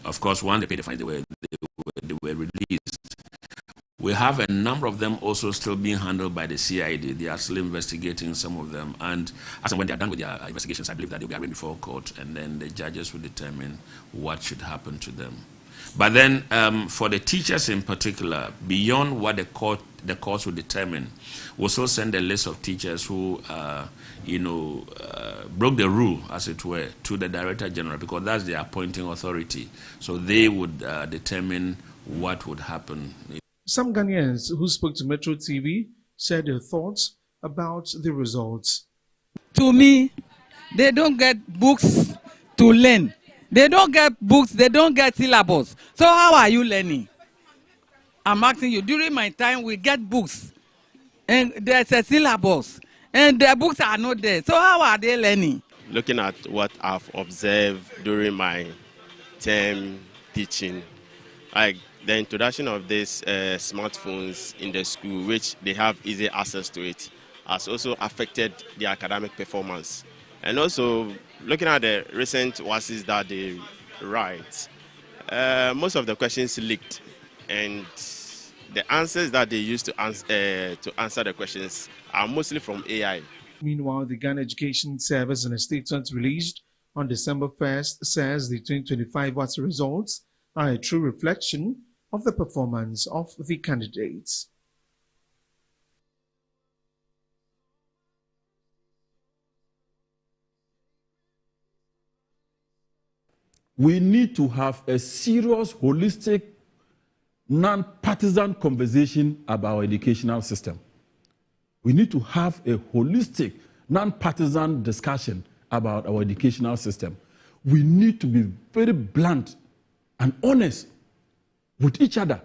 Of course, once they paid the fines, they were released. We have a number of them also still being handled by the CID. They are still investigating some of them. And as and when they are done with their investigations, I believe that they'll be arraigned before court, and then the judges will determine what should happen to them. But then for the teachers in particular, beyond what the courts will determine, we'll also send a list of teachers who, broke the rule, as it were, to the Director General, because that's the appointing authority. So they would determine what would happen. Some Ghanaians who spoke to Metro TV shared their thoughts about the results. To me, they don't get books to learn. They don't get books, they don't get syllabus. So how are you learning? I'm asking you, during my time, we get books, and there's a syllabus, and the books are not there. So how are they learning? Looking at what I've observed during my term teaching, like the introduction of these smartphones in the school, which they have easy access to it, has also affected their academic performance. And also, looking at the recent WASSCE that they write, most of the questions leaked, and the answers that they use to answer the questions are mostly from AI. Meanwhile, the Ghana Education Service, in a statement released on December 1st, says the 2025 WASSCE results are a true reflection of the performance of the candidates. We need to have a serious, holistic, non-partisan conversation about our educational system. We need to have a holistic, non-partisan discussion about our educational system. We need to be very blunt and honest with each other.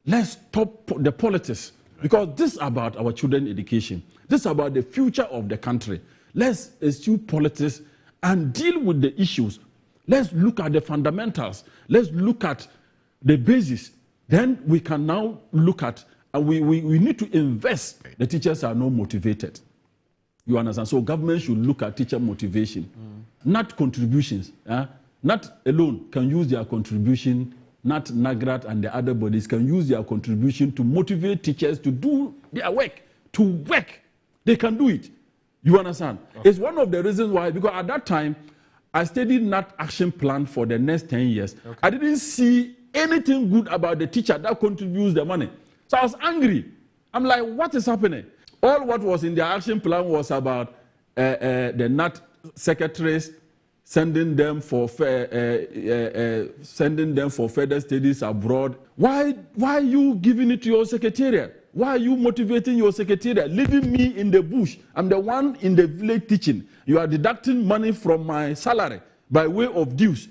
Let's stop the politics, because this is about our children's education. This is about the future of the country. Let's eschew politics and deal with the issues. Let's look at the fundamentals. Let's look at the basis. Then we can now look at, we need to invest. The teachers are not motivated. You understand? So government should look at teacher motivation, not contributions. Not alone can use their contribution, not NAGRAT and the other bodies can use their contribution to motivate teachers to do their work, to work. They can do it. You understand? Okay. It's one of the reasons why, because at that time, I studied NAT action plan for the next 10 years. Okay. I didn't see anything good about the teacher that contributes the money. So I was angry. I'm like, what is happening? All what was in the action plan was about the NAT secretaries sending them for further studies abroad. Why are you giving it to your secretariat? Why are you motivating your secretariat, leaving me in the bush? I'm the one in the village teaching. You are deducting money from my salary by way of dues.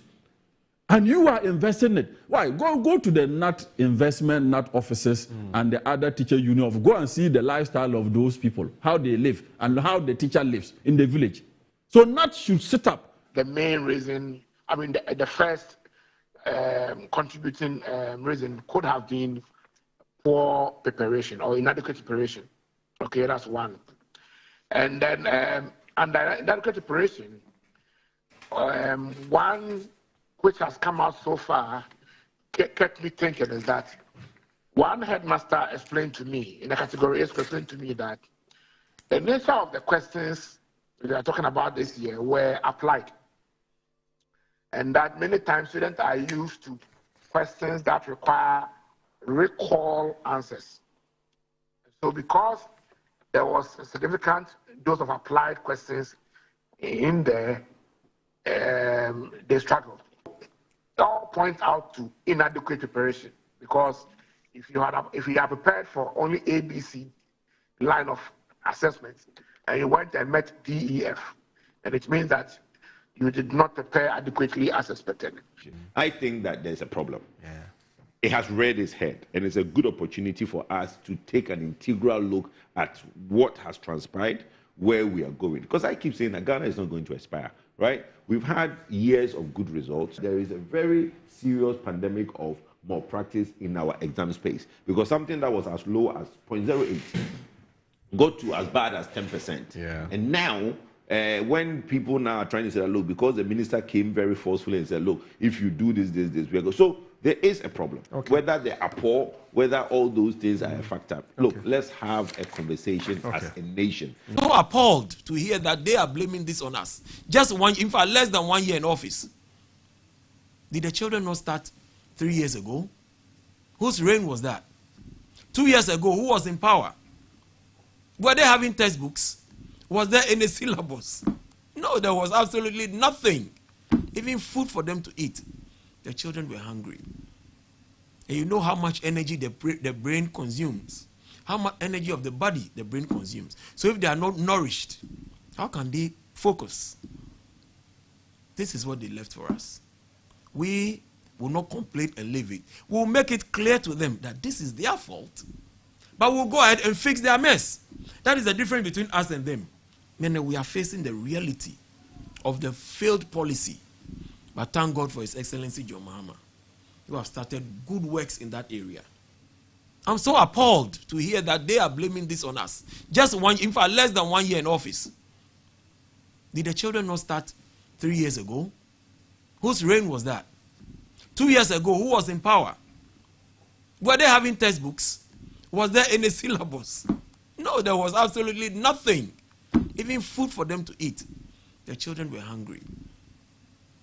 And you are investing it. Why? Go to the NAT investment, NAT offices and the other teacher union. Go and see the lifestyle of those people, how they live and how the teacher lives in the village. So NAT should set up. The main reason, the first contributing reason could have been poor preparation or inadequate preparation. Okay, that's one. And then under inadequate preparation, one which has come out so far kept me thinking is that one headmaster explained to me, in the category A, explained to me that the nature of the questions we are talking about this year were applied. And that many times students are used to questions that require recall answers. So because there was a significant dose of applied questions in there, they struggled. It all points out to inadequate preparation, because if you are prepared for only ABC line of assessments and you went and met DEF, and it means that you did not prepare adequately as expected. I think that there's a problem. Yeah. It has reared its head, and it's a good opportunity for us to take an integral look at what has transpired, where we are going. Because I keep saying that Ghana is not going to expire, right? We've had years of good results. There is a very serious pandemic of malpractice in our exam space, because something that was as low as 0.08 got to as bad as 10%. Yeah. And now, when people now are trying to say that, look, because the minister came very forcefully and said, look, if you do this, we are going. So there is a problem. Okay. Whether they are poor, whether all those things are a factor. Look, let's have a conversation as a nation. So appalled to hear that they are blaming this on us. Just one, in fact, less than 1 year in office. Did the children not start 3 years ago? Whose reign was that? 2 years ago, who was in power? Were they having textbooks? Was there any syllabus? No, there was absolutely nothing. Even food for them to eat. The children were hungry. And you know how much energy the brain consumes. How much energy of the body the brain consumes. So if they are not nourished, how can they focus? This is what they left for us. We will not complain and leave it. We will make it clear to them that this is their fault. But we'll go ahead and fix their mess. That is the difference between us and them. Then we are facing the reality of the failed policy. But thank God for His Excellency John Mahama, who have started good works in that area. I'm so appalled to hear that they are blaming this on us. Just one, in fact, less than 1 year in office. Did the children not start 3 years ago? Whose reign was that? 2 years ago, who was in power? Were they having textbooks? Was there any syllabus? No, there was absolutely nothing. Even food for them to eat. The children were hungry.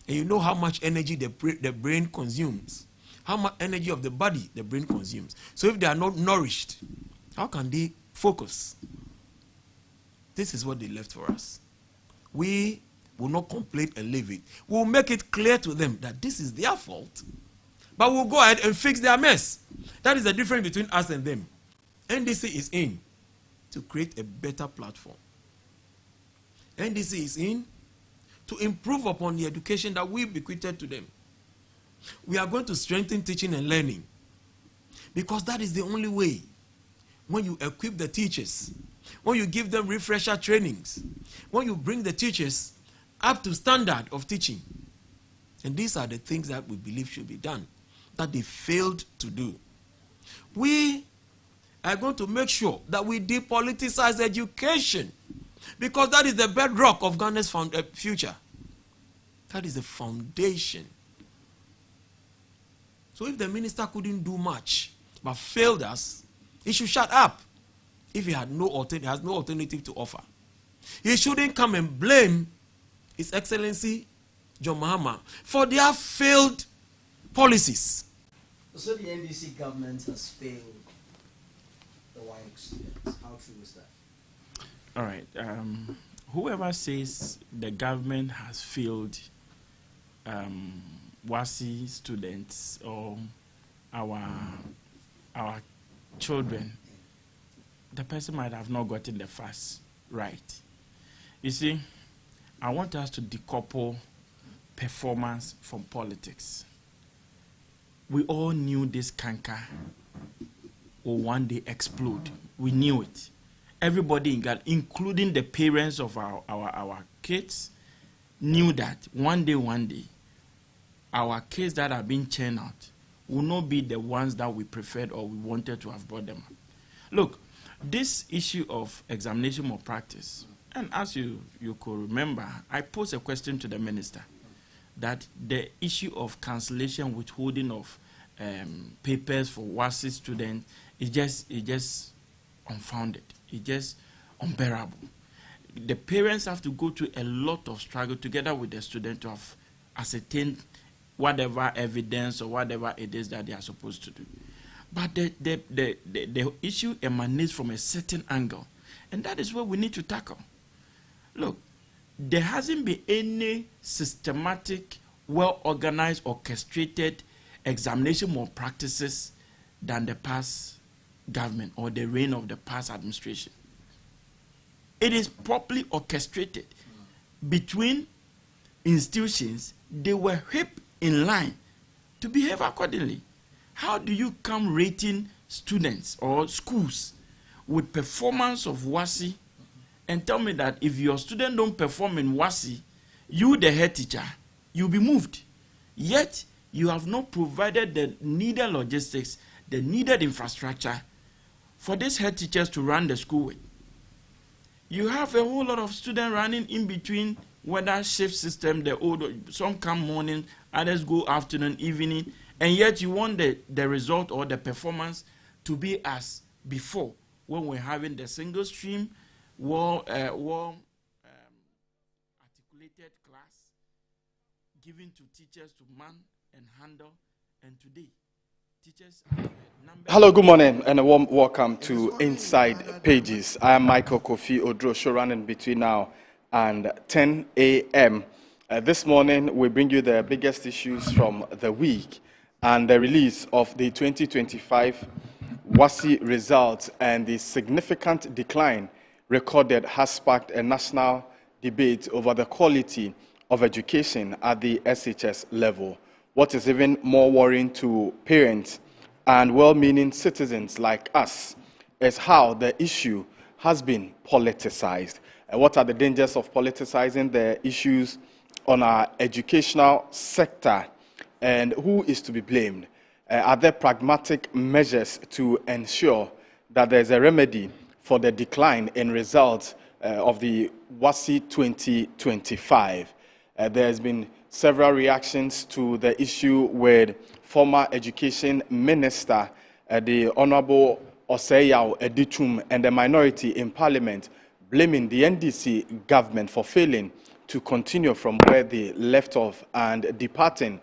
And you know how much energy the brain consumes. How much energy of the body the brain consumes. So if they are not nourished, how can they focus? This is what they left for us. We will not complain and leave it. We will make it clear to them that this is their fault. But we'll go ahead and fix their mess. That is the difference between us and them. NDC is in to create a better platform. NDC is in to improve upon the education that we bequeathed to them. We are going to strengthen teaching and learning, because that is the only way. When you equip the teachers, when you give them refresher trainings, when you bring the teachers up to standard of teaching. And these are the things that we believe should be done, that they failed to do. We are going to make sure that we depoliticize education, because that is the bedrock of Ghana's future. That is the foundation. So if the minister couldn't do much, but failed us, he should shut up. If he had has no alternative to offer. He shouldn't come and blame His Excellency John Mahama for their failed policies. So the NDC government has failed the WAEC students. How true is that? All right. Whoever says the government has failed WASSCE students or our children, the person might have not gotten the facts right. You see, I want us to decouple performance from politics. We all knew this canker will one day explode. We knew it. Everybody in Ghana, including the parents of our kids, knew that one day, our kids that are being churned out will not be the ones that we preferred or we wanted to have brought them up. Look, this issue of examination malpractice, and as you could remember, I posed a question to the minister that the issue of cancellation, withholding of papers for WASSCE students is just unfounded. It's just unbearable. The parents have to go through a lot of struggle together with the student to have ascertained whatever evidence or whatever it is that they are supposed to do. But the issue emanates from a certain angle, and that is what we need to tackle. Look, there hasn't been any systematic, well-organized, orchestrated examination malpractices than the past government or the reign of the past administration. It is properly orchestrated between institutions. They were hip in line to behave accordingly. How do you come rating students or schools with performance of WASSCE and tell me that if your student don't perform in WASSCE, you, the head teacher, you'll be moved? Yet you have not provided the needed logistics, the needed infrastructure for these head teachers to run the school with. You have a whole lot of students running in between, whether shift system, the old, some come morning, others go afternoon, evening, and yet you want the result or the performance to be as before when we're having the single stream, articulated class given to teachers to man and handle, and today teachers are Hello, good morning, and a warm welcome to Inside Pages. I am Michael Kofi Odro, show running between now and 10 a.m. This morning, we bring you the biggest issues from the week and the release of the 2025 WASSCE results, and the significant decline recorded has sparked a national debate over the quality of education at the SHS level. What is even more worrying to parents and well-meaning citizens like us is how the issue has been politicized. What are the dangers of politicizing the issues on our educational sector, and who is to be blamed? Are there pragmatic measures to ensure that there's a remedy for the decline in results of the WASSCE 2025? There's been several reactions to the issue with former Education Minister, the Honorable Osei Edichum, and the minority in Parliament, blaming the NDC government for failing to continue from where they left off and departing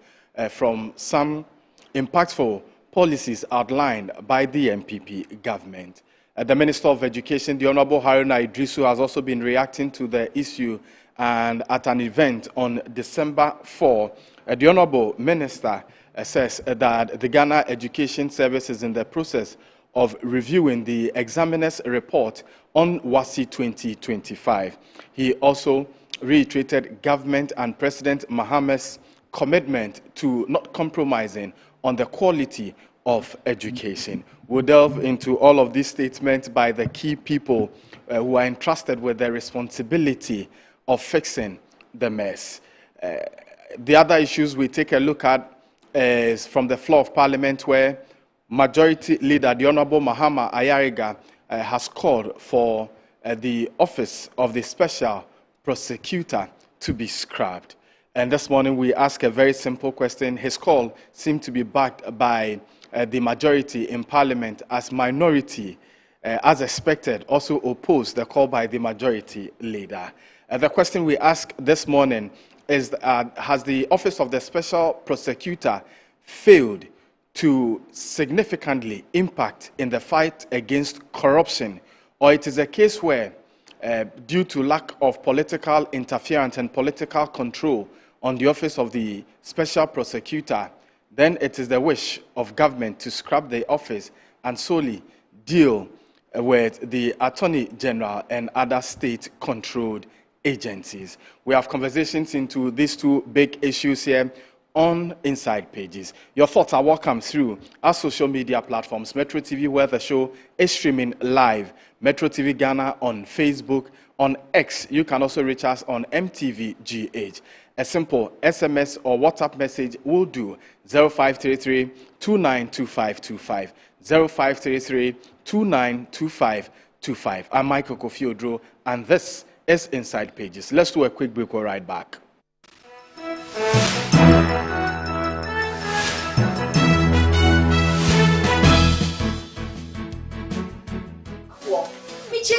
from some impactful policies outlined by the MPP government. The Minister of Education, the Honorable Haruna Idrisu, has also been reacting to the issue, and at an event on December 4, the Honorable Minister says that the Ghana Education Service is in the process of reviewing the examiner's report on WASSCE 2025. He also reiterated government and President Mahamad's commitment to not compromising on the quality of education. We'll delve into all of these statements by the key people who are entrusted with the responsibility of fixing the mess. The other issues we take a look at is from the floor of Parliament, where Majority Leader, the Honorable Mahama Ayariga, has called for the office of the Special Prosecutor to be scrapped. And this morning we ask a very simple question. His call seemed to be backed by the majority in Parliament, as minority, as expected, also opposed the call by the Majority Leader. The question we ask this morning is, has the Office of the Special Prosecutor failed to significantly impact in the fight against corruption, or it is a case where, due to lack of political interference and political control on the Office of the Special Prosecutor, then it is the wish of government to scrap the office and solely deal with the Attorney General and other state-controlled agencies. We have conversations into these two big issues here on Inside Pages. Your thoughts are welcome through our social media platforms. Metro TV, where the show is streaming live. Metro TV Ghana on Facebook. On X, you can also reach us on MTVGH. A simple SMS or WhatsApp message will do. 0533 292525. 0533 292525. I'm Michael Kofi Odro, and this is Inside Pages. Let's do a quick break. We'll right back.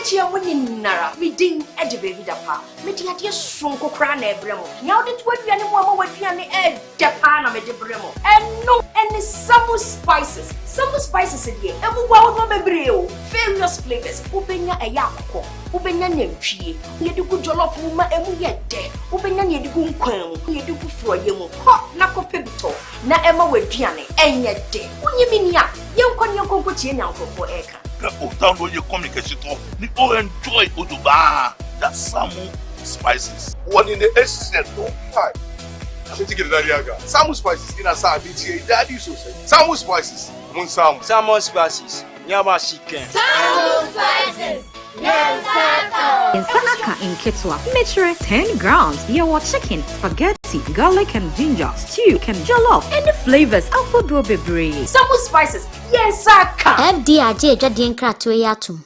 Chia winning Nara, we ding at the baby dapa. Media dear sonko crane bremo. Now that what we are with you and Japan of the bremo. And no any some spices. Some spices in here. And we wow no mebreo. Various flavors. Ubenya a yako. Ubenya nemchi. You do good jollof woman and we get dead. Ubenya you do quam. You do for you. Hot nako pibito. Na Emma with Piane. And yet dead. When you mean ya, you can your company for Eka. Download your communication to we all enjoy Uduba. That's Samu spices. One in the essence, no hi. I'm going to get that. Samu spices in a BTA. Daddy so say. Samu spices. Mun Samu. Samu spices. Nyama chicken. Samu spices. Yes, Nsaka in Ketwa. Measure 10 grams. Your chicken, spaghetti, garlic and ginger, stew, and jollof, and the flavors of Bebre. Samu spices. Yes, Saka. FDIJ Jadien Kratwe Yatum.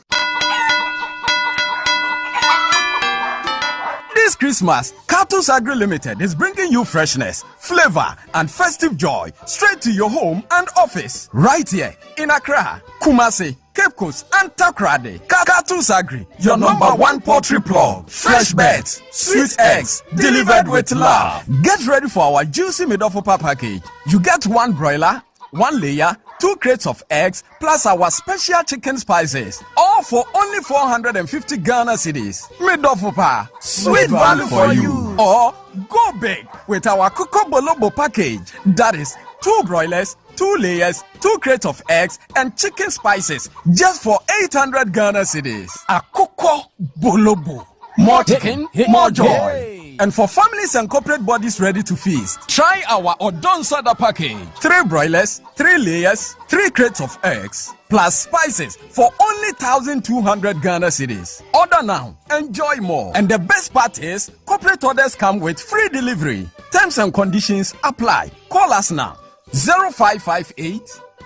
Christmas, Cattle's Agri Limited is bringing you freshness, flavor, and festive joy straight to your home and office. Right here in Accra, Kumasi, Cape Coast, and Takrade. Cattle's Agri, your number one poultry plug. Fresh birds, sweet eggs, delivered with love. Get ready for our juicy Midofopa package. You get 1 broiler, 1 layer, 2 crates of eggs, plus our special chicken spices. All for only 450 Ghana cedis. Midofopa, sweet value for you. Or go big with our Coco Bolobo package. That is 2 broilers, 2 layers, 2 crates of eggs, and chicken spices, just for 800 Ghana cedis. A Coco Bolobo. More chicken, more joy. And for families and corporate bodies ready to feast, try our Odon Sada package. 3 broilers, 3 layers, 3 crates of eggs, plus spices for only 1,200 Ghana cedis. Order now, enjoy more. And the best part is, corporate orders come with free delivery. Terms and conditions apply. Call us now. 0558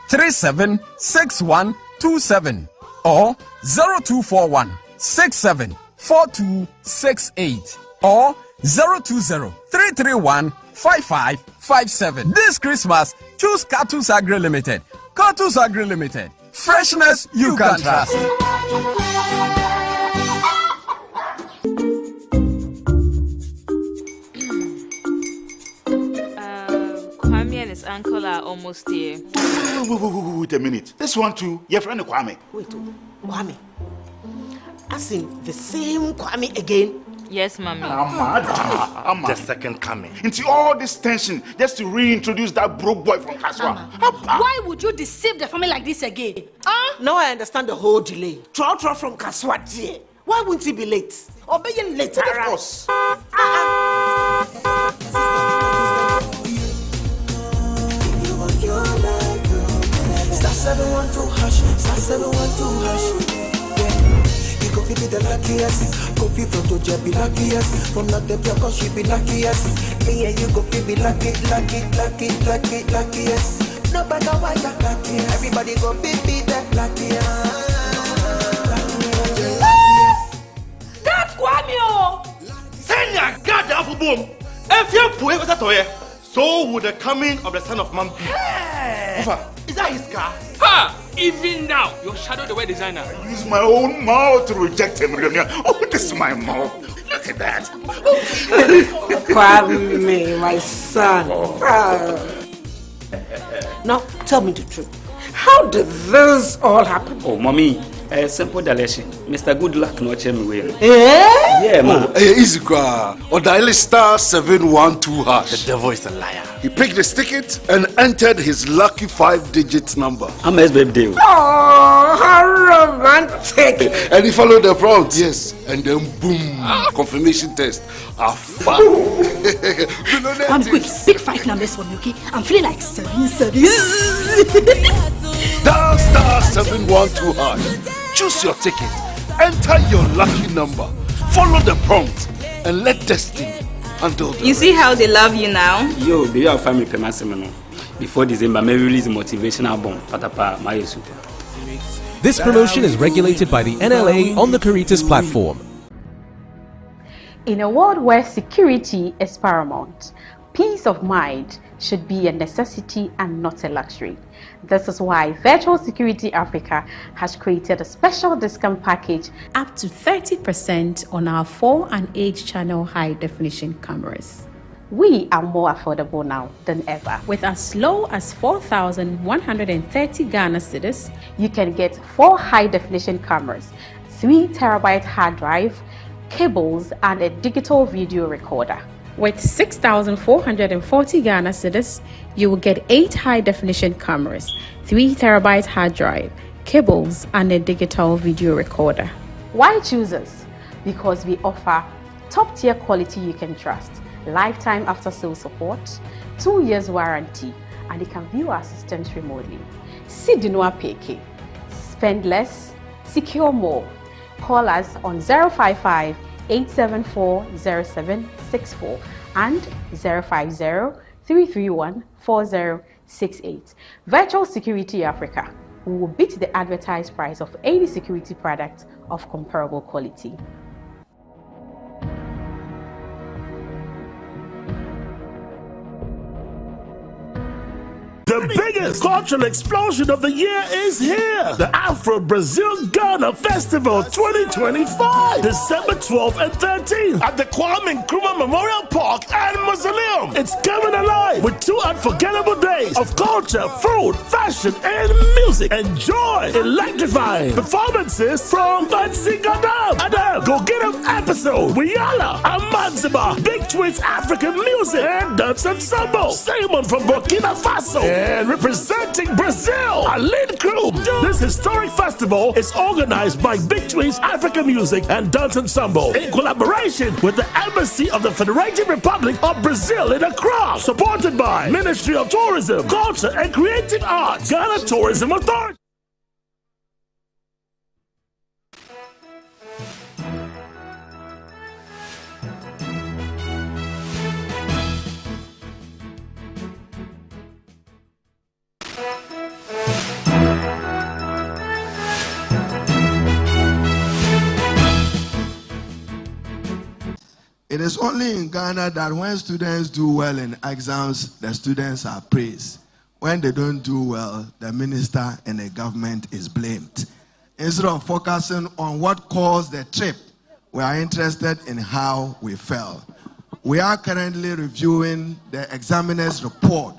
376127 or 0241 674268 or 020-331-5557. This Christmas, choose Cattle's Agri Limited. Cattle's Agri Limited. Freshness you can trust. Kwame and his uncle are almost here. Wait a minute. This one too, your friend Kwame. Wait, Kwame. As in the same Kwame again? Yes, Mommy. The second coming. Into all this tension just to reintroduce that broke boy from Kaswa. Why would you deceive the family like this again? Now I understand the whole delay. Troll from Kaswa dear. Why wouldn't he be late? Or be late? Of course. Star 712 hash, star 712 hash. Go be the luckiest, go be from to be luckiest. From not the cause she be luckiest. Me and you go be luckiest. No matter why you're luckiest. Everybody go be the luckiest. That's Kwame. Send your God down for boom. If you put it away, so would the coming of the son of man be. Is that his car? Ha! Even now, your shadow the way designer. I use my own mouth to reject him. Oh, this is my mouth. Look at that. Kwame, my son. Now, tell me the truth. How did this all happen? Oh, Mommy, simple direction. Mr. Goodluck no check me well. Yeah, man. Easy car. Or dial star 712 hash. The devil is a liar. He picked his ticket and entered his lucky 5-digit number. I'm his birthday. Oh, how romantic. And he followed the prompt. Yes. And then boom, confirmation test. I'm quick. Pick 5 numbers for me, okay? I'm feeling like 7. Dial star 712 hash. Choose your ticket. Enter your lucky number. Follow the prompt and let destiny handle the You see how they love you now? Yo, baby, I'll find me permanent. Before December, may release a motivational album. Patapa, my super. This promotion is regulated by the NLA on the Caritas platform. In a world where security is paramount, peace of mind should be a necessity and not a luxury. This is why Virtual Security Africa has created a special discount package up to 30% on our 4 and 8 channel high definition cameras. We are more affordable now than ever. With as low as 4,130 Ghana cedis, you can get 4 high definition cameras, 3 terabyte hard drive, cables, and a digital video recorder. With 6,440 Ghana cedis, you will get 8 high-definition cameras, 3 terabyte hard drive, cables, and a digital video recorder. Why choose us? Because we offer top-tier quality you can trust, lifetime after-sales support, 2 years warranty, and you can view our systems remotely. Sidinua Peke. Spend less, secure more. Call us on 055 874-0764 and 050-331-4068. Virtual Security Africa. We will beat the advertised price of any security product of comparable quality. The biggest cultural explosion of the year is here. The Afro-Brazil-Ghana Festival 2025. December 12th and 13th at the Kwame Nkrumah Memorial Park and Mausoleum. It's coming alive with 2 unforgettable days of culture, food, fashion, and music. Enjoy electrifying performances from Fancy Gadam, Adam, Go Get 'Em Episode, Wiyala, Amanziba, Big Twins African Music, and Dance Ensemble. Simon from Burkina Faso, and representing Brazil, Aline Crew. This historic festival is organized by Big Twins African Music and Dance Ensemble in collaboration with the Embassy of the Federated Republic of Brazil in Accra, supported by Ministry of Tourism, Culture and Creative Arts, Ghana Tourism Authority. It is only in Ghana that when students do well in exams, the students are praised. When they don't do well, the minister and the government is blamed. Instead of focusing on what caused the trip, we are interested in how we fell. We are currently reviewing the examiner's report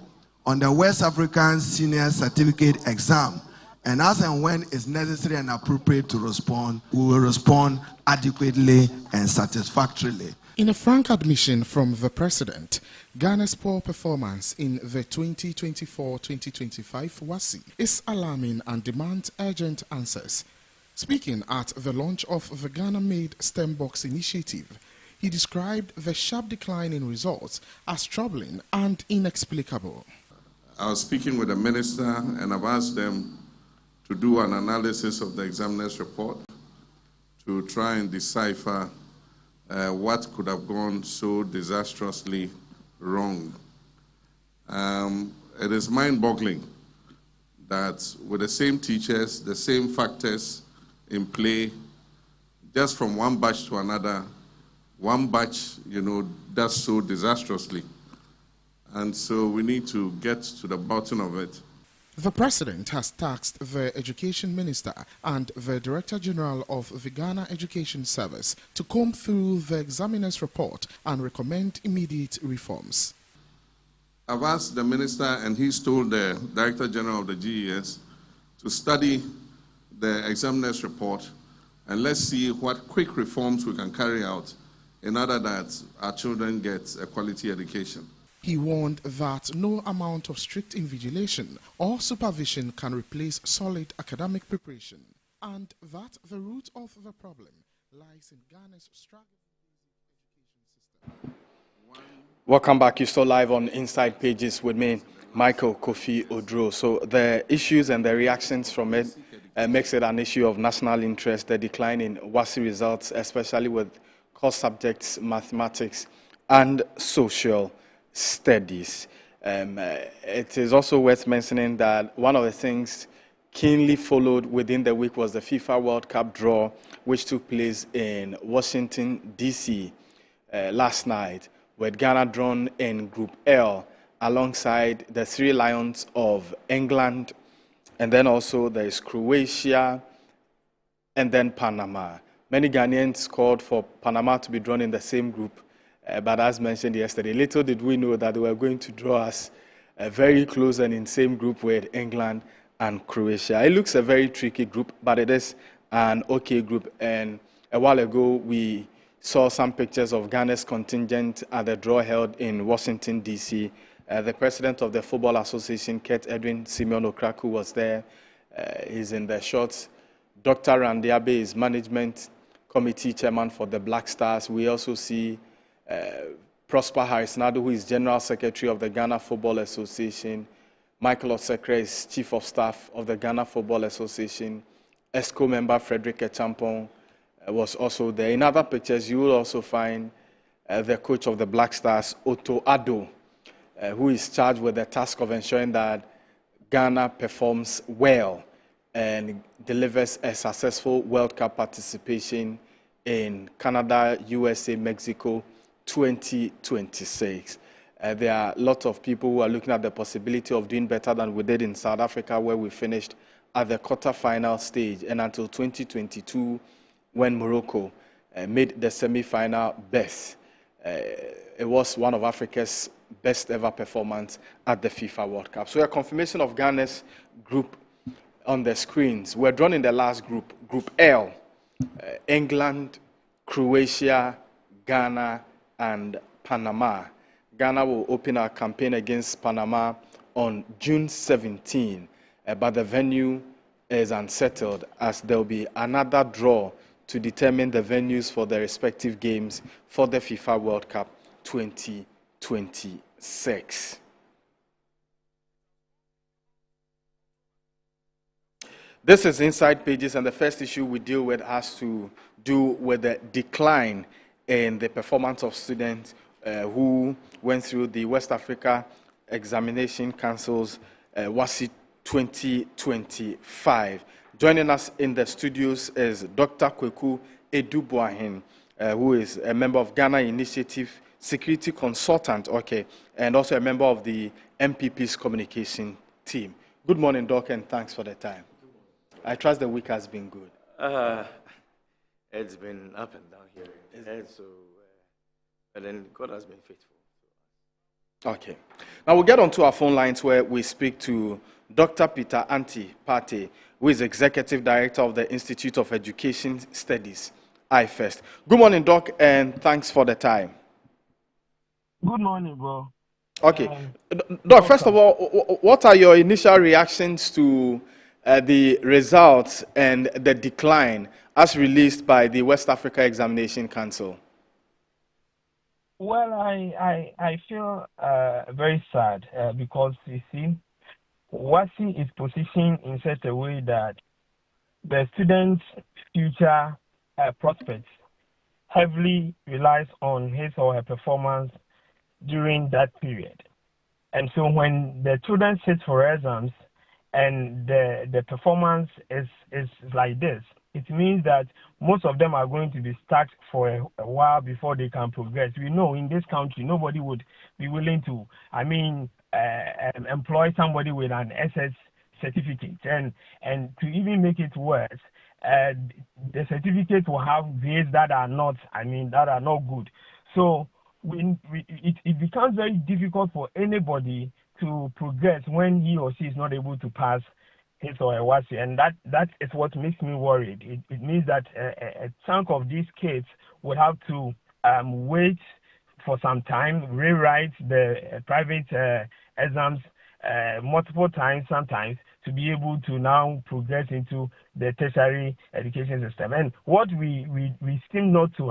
on the West African Senior Certificate exam, and as and when it's necessary and appropriate to respond, we will respond adequately and satisfactorily. In a frank admission from the President, Ghana's poor performance in the 2024-2025 WASSCE is alarming and demands urgent answers. Speaking at the launch of the Ghana-made STEM Box initiative, he described the sharp decline in results as troubling and inexplicable. I was speaking with the minister and I've asked them to do an analysis of the examiner's report to try and decipher what could have gone so disastrously wrong. It is mind-boggling that with the same teachers, the same factors in play, just from one batch to another, one batch, does so disastrously. And so we need to get to the bottom of it. The President has tasked the Education Minister and the Director General of the Ghana Education Service to comb through the examiner's report and recommend immediate reforms. I've asked the Minister, and he's told the Director General of the GES to study the examiner's report, and let's see what quick reforms we can carry out in order that our children get a quality education. He warned that no amount of strict invigilation or supervision can replace solid academic preparation, and that the root of the problem lies in Ghana's struggling education system. Welcome back. You're still live on Inside Pages with me, Michael Kofi Odro. So the issues and the reactions from it makes it an issue of national interest, the decline in WASSCE results, especially with core subjects, mathematics and social studies. It is also worth mentioning that one of the things keenly followed within the week was the FIFA World Cup draw, which took place in Washington, D.C. Last night, with Ghana drawn in Group L alongside the 3 Lions of England, and then also there is Croatia and then Panama. Many Ghanaians called for Panama to be drawn in the same group. But as mentioned yesterday, little did we know that they were going to draw us very close and in same group with England and Croatia. It looks a very tricky group, but it is an okay group. And a while ago, we saw some pictures of Ghana's contingent at the draw held in Washington, D.C. The president of the Football Association, Kurt Edwin Simeon Okraku, was there. He's in the shots. Dr. Randy Abe is management committee chairman for the Black Stars. We also see Prosper Harris-Nado, who is General Secretary of the Ghana Football Association. Michael Osekre is Chief of Staff of the Ghana Football Association. ESCO member Frederick Echampong was also there. In other pictures, you will also find the coach of the Black Stars, Otto Addo, who is charged with the task of ensuring that Ghana performs well and delivers a successful World Cup participation in Canada, USA, Mexico, 2026. There are lots of people who are looking at the possibility of doing better than we did in South Africa, where we finished at the quarter-final stage, and until 2022, when Morocco made the semi-final best. It was one of Africa's best ever performance at the FIFA World Cup. So a confirmation of Ghana's group on the screens. We're drawn in the last group, Group L, England, Croatia, Ghana, and Panama. Ghana will open our campaign against Panama on June 17, but the venue is unsettled as there will be another draw to determine the venues for the respective games for the FIFA World Cup 2026. This is Inside Pages, and the first issue we deal with has to do with the decline in the performance of students who went through the West Africa Examination Council's WASSCE 2025. Joining us in the studios is Dr. Kweku Edubuahin, who is a member of Ghana Initiative Security Consultant, and also a member of the MPP's communication team. Good morning, Doc, and thanks for the time. I trust the week has been good. It's been up and down here. But then God has been faithful. Okay. Now we'll get onto our phone lines where we speak to Dr. Peter Antipate, who is Executive Director of the Institute of Education Studies, IFEST. Good morning, Doc, and thanks for the time. Good morning, bro. Okay. Doc, first of all, what are your initial reactions to the results and the decline as released by the West Africa Examination Council? Well, I feel very sad because, you see, WASSCE is positioned in such a way that the student's future prospects heavily relies on his or her performance during that period. And so when the student sits for exams and the performance is like this, it means that most of them are going to be stuck for a while before they can progress. We know in this country, nobody would be willing to, employ somebody with an SS certificate. And to even make it worse, the certificate will have grades that are not good. So it becomes very difficult for anybody to progress when he or she is not able to pass his or her WASSCE, and that is what makes me worried. It means that a chunk of these kids would have to wait for some time, rewrite the private exams multiple times sometimes to be able to now progress into the tertiary education system. And what we seem not to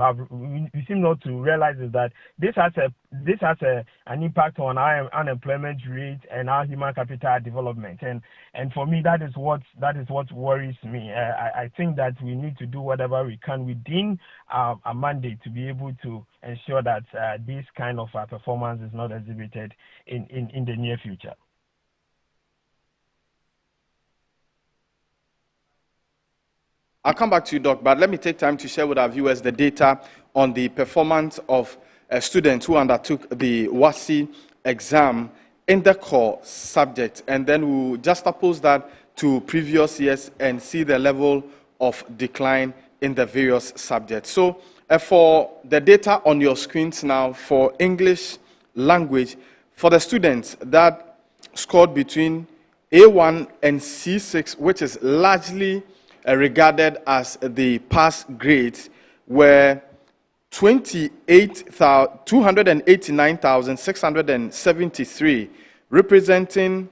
realize is that this has an impact on our unemployment rate and our human capital development. And for me, that is what worries me. I think that we need to do whatever we can within our mandate to be able to ensure that this kind of performance is not exhibited in the near future. I'll come back to you, Doc, but let me take time to share with our viewers the data on the performance of students who undertook the WASSCE exam in the core subject, and then we'll juxtapose that to previous years and see the level of decline in the various subjects. So for the data on your screens now, for English language, for the students that scored between A1 and C6, which is largely regarded as the pass grades, were 289,673, representing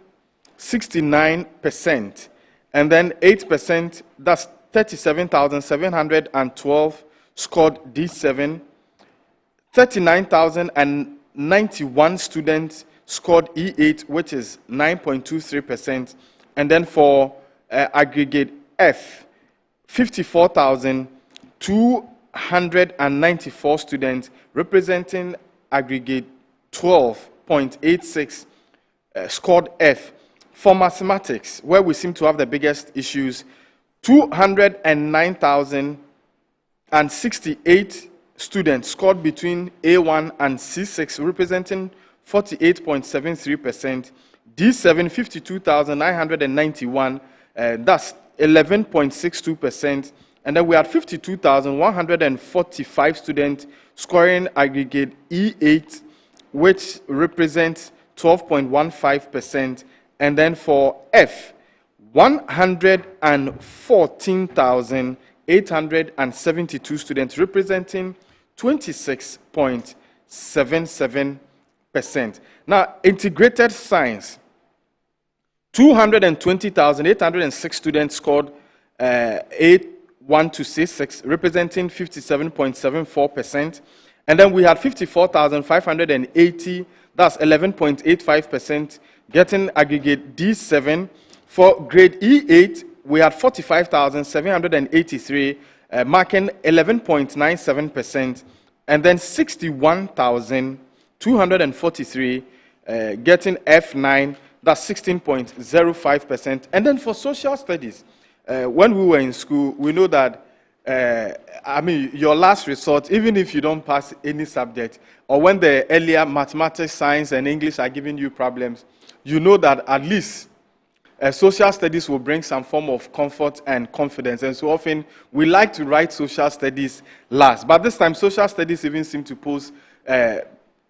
69%, and then 8%, that's 37,712 scored D7, 39,091 students scored E8, which is 9.23%, and then for aggregate F, 54,294 students, representing aggregate 12.86, scored F. For mathematics, where we seem to have the biggest issues, 209,068 students scored between A1 and C6, representing 48.73%. D7, 52,991, that's 11.62%. And then we had 52,145 students scoring aggregate E8, which represents 12.15%. And then for F, 114,872 students, representing 26.77%. Now, integrated science, 220,806 students scored 8-1 to C6, representing 57.74%. And then we had 54,580, that's 11.85%, getting aggregate D7. For grade E8, we had 45,783, marking 11.97%, and then 61,243, getting F9, that's 16.05%. And then for social studies, when we were in school, we know that, your last resort, even if you don't pass any subject, or when the earlier mathematics, science, and English are giving you problems, you know that at least social studies will bring some form of comfort and confidence. And so often, we like to write social studies last. But this time, social studies even seem to pose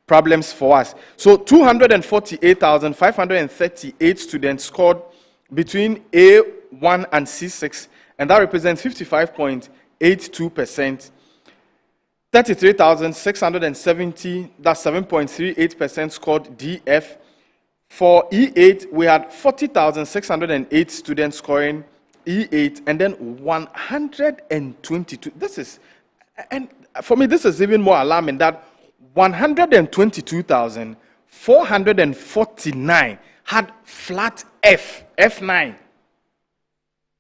problems for us. So 248,538 students scored between A1 and C6, and that represents 55.82%. 33,670, that's 7.38%, scored DF. For E8, we had 40,608 students scoring E8, and then 122. This is, and for me, this is even more alarming, that 122,449 had flat F, F9.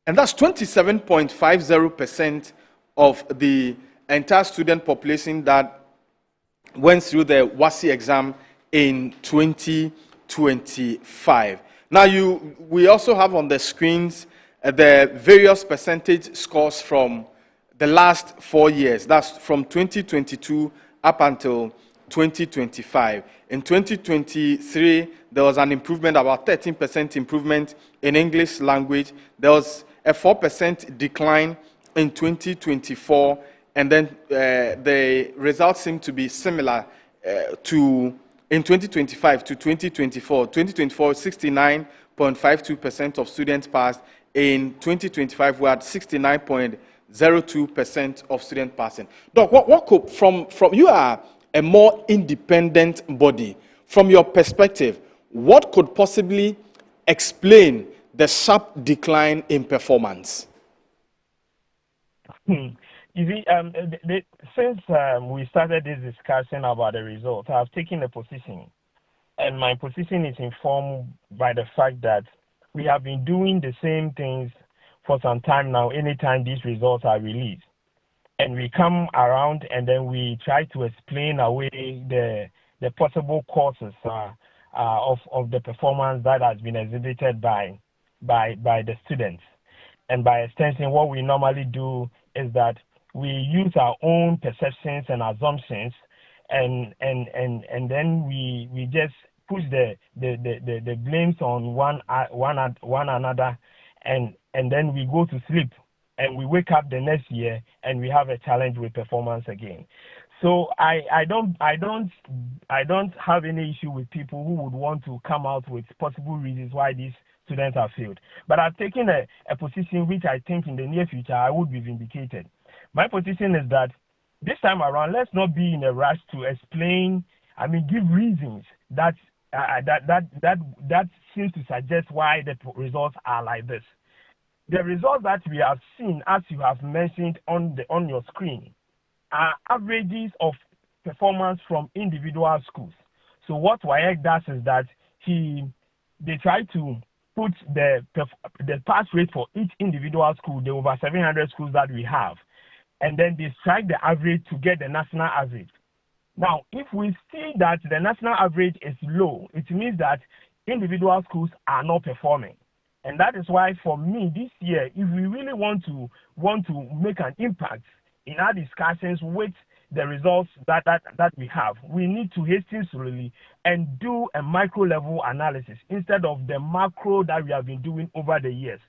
And that's 27.50% of the entire student population that went through the WASSCE exam in 2025. Now, we also have on the screens the various percentage scores from the last 4 years. That's from 2022 up until 2025. In 2023, there was an improvement, about 13% improvement in English language. There was a 4% decline in 2024, and then the results seem to be similar in 2025 to 2024. 2024, 69.52% of students passed. In 2025, we had 69.02% of students passing. Doc, what could, from you are a more independent body, from your perspective, what could possibly explain the sharp decline in performance? You see, since we started this discussion about the results, I've taken a position, and my position is informed by the fact that we have been doing the same things for some time now, anytime these results are released. And we come around and then we try to explain away the possible causes of the performance that has been exhibited by the students. And by extension, what we normally do is that we use our own perceptions and assumptions, and then we just push the blames on one another, and then we go to sleep, and we wake up the next year and we have a challenge with performance again. So I don't have any issue with people who would want to come out with possible reasons why these students have failed. But I've taken a position which I think in the near future I would be vindicated. My position is that this time around, let's not be in a rush to explain, give reasons that seems to suggest why the results are like this. The results that we have seen, as you have mentioned on your screen, are averages of performance from individual schools. So what WAEC does is that they try to put the pass rate for each individual school, the over 700 schools that we have, and then they strike the average to get the national average. Now, if we see that the national average is low, it means that individual schools are not performing. And that is why, for me, this year, if we really want to make an impact in our discussions with the results that we have, we need to hasten slowly and do a micro level analysis instead of the macro that we have been doing over the years.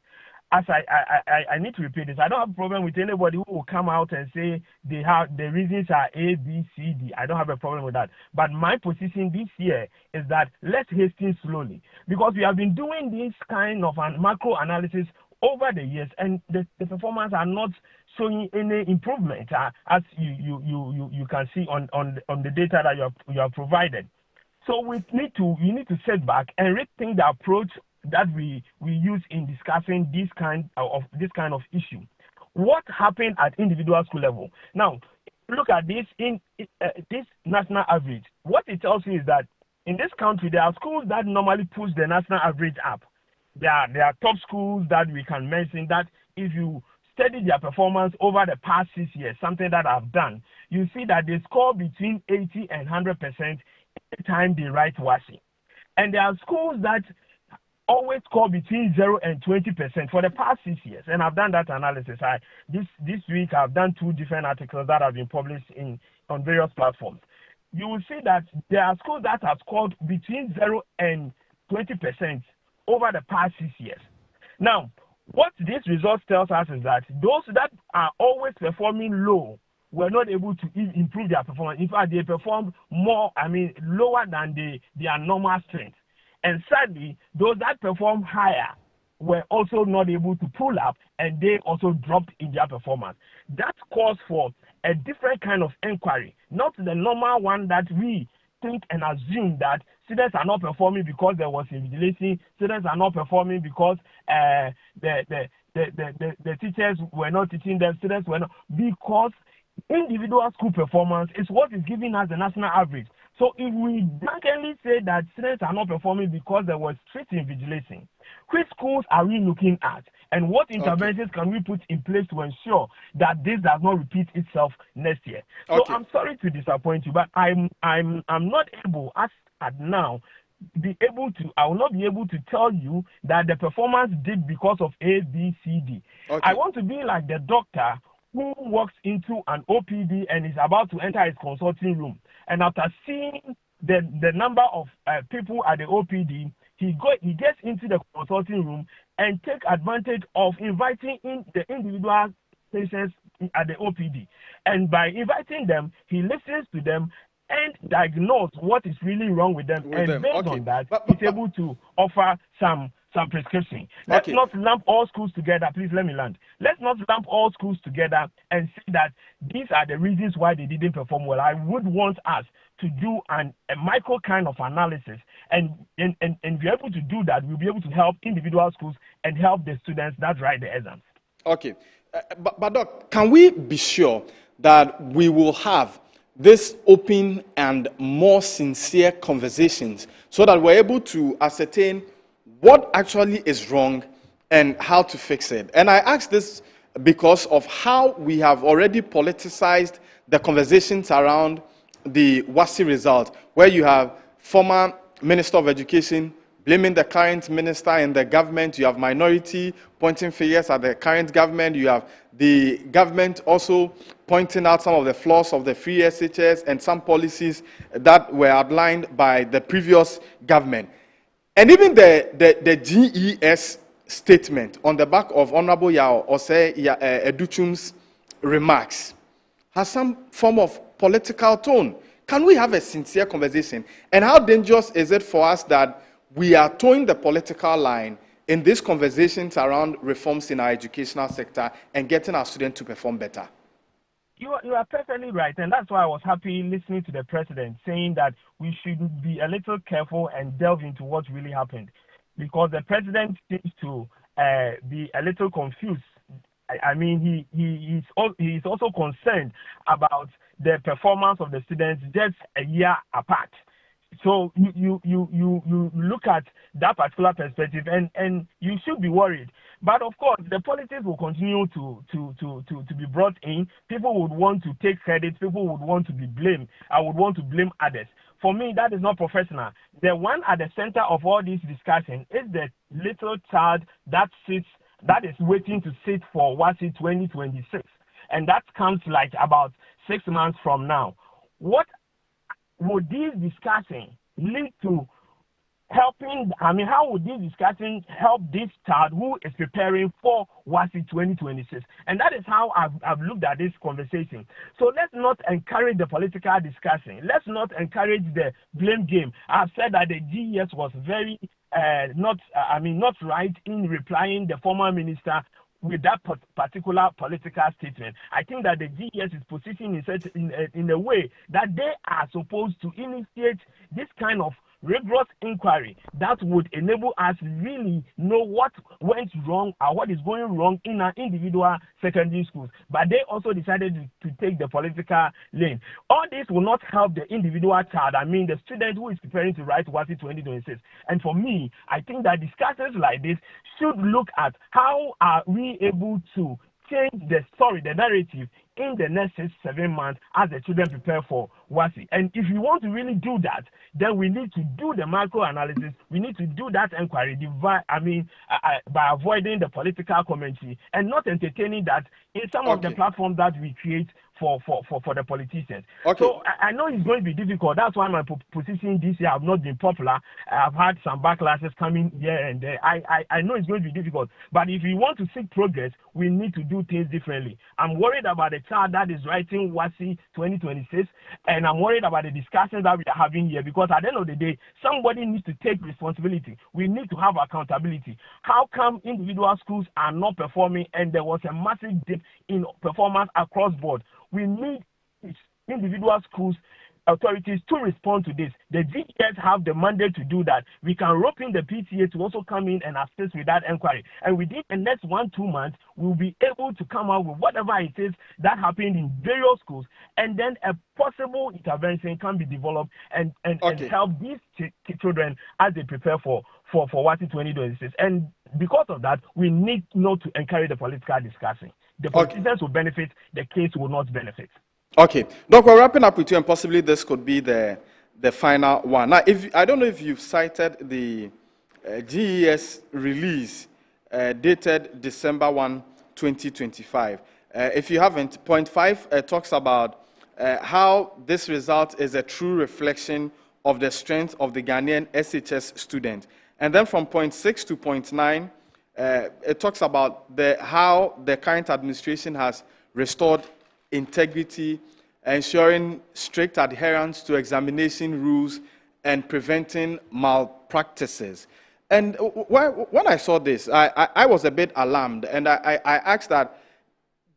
As I need to repeat this, I don't have a problem with anybody who will come out and say they have the reasons are A, B, C, D. I don't have a problem with that. But my position this year is that let's hasten slowly, because we have been doing this kind of macro analysis over the years, and the performance are not showing any improvement, as you can see on the data that you have provided. So we need to sit back and rethink the approach that we use in discussing this kind of issue. What happened at individual school level? Now, look at this in this national average. What it tells you is that in this country there are schools that normally push the national average up. There are top schools that we can mention that if you study their performance over the past 6 years, something that I've done, you see that they score between 80 and 100% every time they write WASSCE. And there are schools that always score between 0 and 20% for the past 6 years. And I've done that analysis. This week I've done 2 different articles that have been published on various platforms. You will see that there are schools that have scored between 0 and 20% over the past 6 years. Now, what this result tells us is that those that are always performing low were not able to improve their performance. In fact, they performed lower than their normal strength. And sadly, those that perform higher were also not able to pull up, and they also dropped in their performance. That calls for a different kind of inquiry, not the normal one that we think and assume that students are not performing because there was invigilation, students are not performing because the teachers were not teaching them, students were not, because individual school performance is what is giving us the national average. So if we drunkenly say that students are not performing because there was strict invigilation, which schools are we looking at? And what interventions can we put in place to ensure that this does not repeat itself next year? So I'm sorry to disappoint you, but I'm not able, as at now, I will not be able to tell you that the performance did because of A, B, C, D. I want to be like the doctor who walks into an OPD and is about to enter his consulting room. And after seeing the number of people at the OPD, he gets into the consulting room and take advantage of inviting in the individual patients at the OPD. And by inviting them, he listens to them and diagnose what is really wrong with them. Based on that, he's able to offer some prescription. Let's not lump all schools together. Please let me land. Let's not lump all schools together and say that these are the reasons why they didn't perform well. I would want us to do a micro kind of analysis, and be able to do that, we'll be able to help individual schools and help the students that write the exams. Okay. But Doc, can we be sure that we will have this open and more sincere conversations so that we're able to ascertain what actually is wrong and how to fix it? And I ask this because of how we have already politicized the conversations around the WASSCE result, where you have former Minister of Education blaming the current minister and the government. You have minority pointing fingers at the current government. You have the government also pointing out some of the flaws of the free SHS and some policies that were outlined by the previous government. And even the GES statement on the back of Honorable Yao Osei Educhum's remarks has some form of political tone. Can we have a sincere conversation? And how dangerous is it for us that we are towing the political line in these conversations around reforms in our educational sector and getting our students to perform better? You are perfectly right, and that's why I was happy listening to the president saying that we should be a little careful and delve into what really happened, because the president seems to be a little confused. I mean, he's also concerned about the performance of the students just a year apart. So you look at that particular perspective, and you should be worried. But of course, the politics will continue to be brought in. People would want to take credit. People would want to be blamed. I would want to blame others. For me, that is not professional. The one at the center of all this discussion is the little child that is waiting to sit for WASSCE 2026. And that comes like about 6 months from now, what would these discussions lead to helping? I mean, how would this discussion help this child who is preparing for WASSCE 2026? And that is how I've looked at this conversation. So let's not encourage the political discussion. Let's not encourage the blame game. I've said that the GES was very not right in replying the former minister with that particular political statement. I think that the GES is positioning itself in a way that they are supposed to initiate this kind of rigorous inquiry that would enable us really know what went wrong or what is going wrong in our individual secondary schools. But they also decided to take the political lane. All this will not help the individual child, I mean the student who is preparing to write WASSCE 2026. And for me, I think that discussions like this should look at how are we able to change the story, the narrative in the next 6-7 months as the children prepare for WASSCE. And if you want to really do that, then we need to do the macro analysis. We need to do that inquiry by avoiding the political commentary and not entertaining that in some of the platforms that we create for the politicians. So I know it's going to be difficult. That's why my position this year have not been popular. I've had some backlashes coming here and there. I know it's going to be difficult. But if we want to seek progress, we need to do things differently. I'm worried about the child that is writing WASSCE 2026, and I'm worried about the discussions that we are having here, because at the end of the day, somebody needs to take responsibility. We need to have accountability. How come individual schools are not performing and there was a massive dip in performance across board? We need individual schools authorities to respond to this. The GES have the mandate to do that. We can rope in the PTA to also come in and assist with that inquiry. And within the next 1-2 months, we'll be able to come out with whatever it is that happened in various schools. And then a possible intervention can be developed and help these children as they prepare for WASSCE 2026. And because of that, we need not to encourage the political discussion. The politicians will benefit, the case will not benefit. Okay, Doc, we're wrapping up with you, and possibly this could be the final one. Now, I don't know if you've cited the GES release dated December 1, 2025. If you haven't, point 5 talks about how this result is a true reflection of the strength of the Ghanaian SHS student. And then from point 6 to point 9, it talks about how the current administration has restored integrity, ensuring strict adherence to examination rules, and preventing malpractices. And when I saw this, I was a bit alarmed, and I asked that,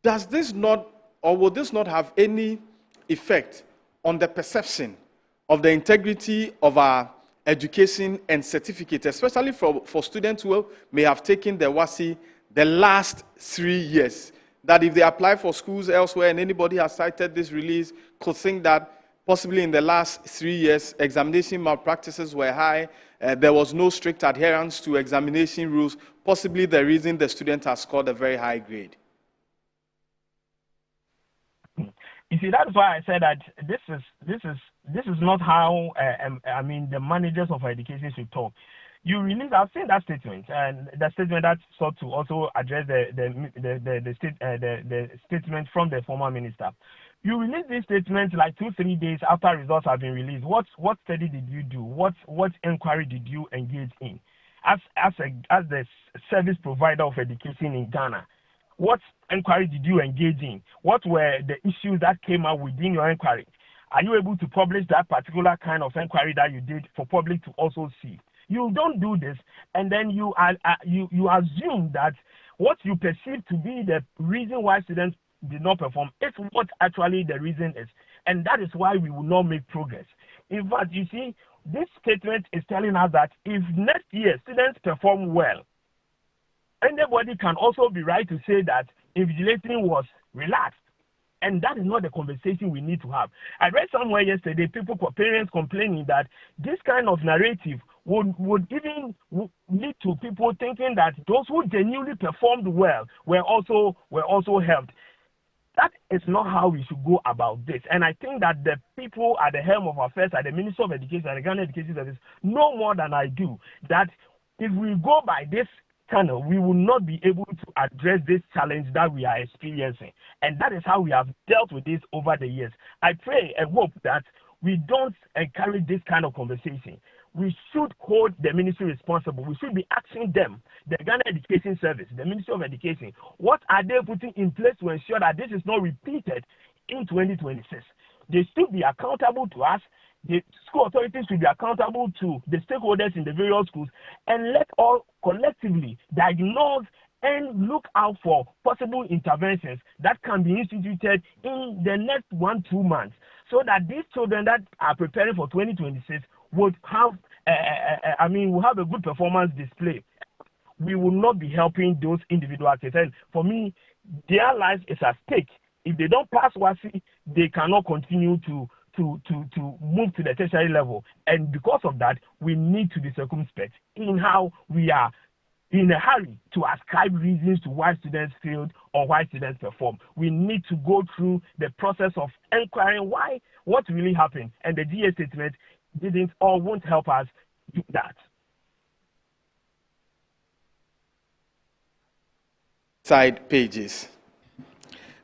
does this not, or will this not have any effect on the perception of the integrity of our education and certificate, especially for students who may have taken the WASSCE the last 3 years? That if they apply for schools elsewhere and anybody has cited this release, could think that possibly in the last 3 years, examination malpractices were high, there was no strict adherence to examination rules, possibly the reason the student has scored a very high grade. You see, that's why I said that this is not how the managers of education should talk. You release, I've seen that statement, and the statement that sought to also address the statement from the former minister. You release this statement like 2-3 days after results have been released. What study did you do? What inquiry did you engage in? As the service provider of education in Ghana, what inquiry did you engage in? What were the issues that came out within your inquiry? Are you able to publish that particular kind of inquiry that you did for public to also see? You don't do this, and then you assume that what you perceive to be the reason why students did not perform is what actually the reason is. And that is why we will not make progress. In fact, you see, this statement is telling us that if next year students perform well, anybody can also be right to say that invigilating was relaxed. And that is not the conversation we need to have. I read somewhere yesterday, parents complaining that this kind of narrative would even lead to people thinking that those who genuinely performed well were also helped. That is not how we should go about this. And I think that the people at the helm of affairs, at the Ministry of Education and the Ghana Education Service, know more than I do, that if we go by this tunnel, we will not be able to address this challenge that we are experiencing. And that is how we have dealt with this over the years. I pray and hope that we don't encourage this kind of conversation. We should hold the ministry responsible. We should be asking them, the Ghana Education Service, the Ministry of Education, what are they putting in place to ensure that this is not repeated in 2026? They should be accountable to us. The school authorities should be accountable to the stakeholders in the various schools, and let all collectively diagnose and look out for possible interventions that can be instituted in the next 1-2 months, so that these children that are preparing for 2026 would have, will have a good performance display. We will not be helping those individual kids. And for me, their life is at stake. If they don't pass WASSCE, they cannot continue to move to the tertiary level. And because of that, we need to be circumspect in how we are in a hurry to ascribe reasons to why students failed or why students perform. We need to go through the process of inquiring what really happened. And the GA statement didn't or won't help us do that. Side pages.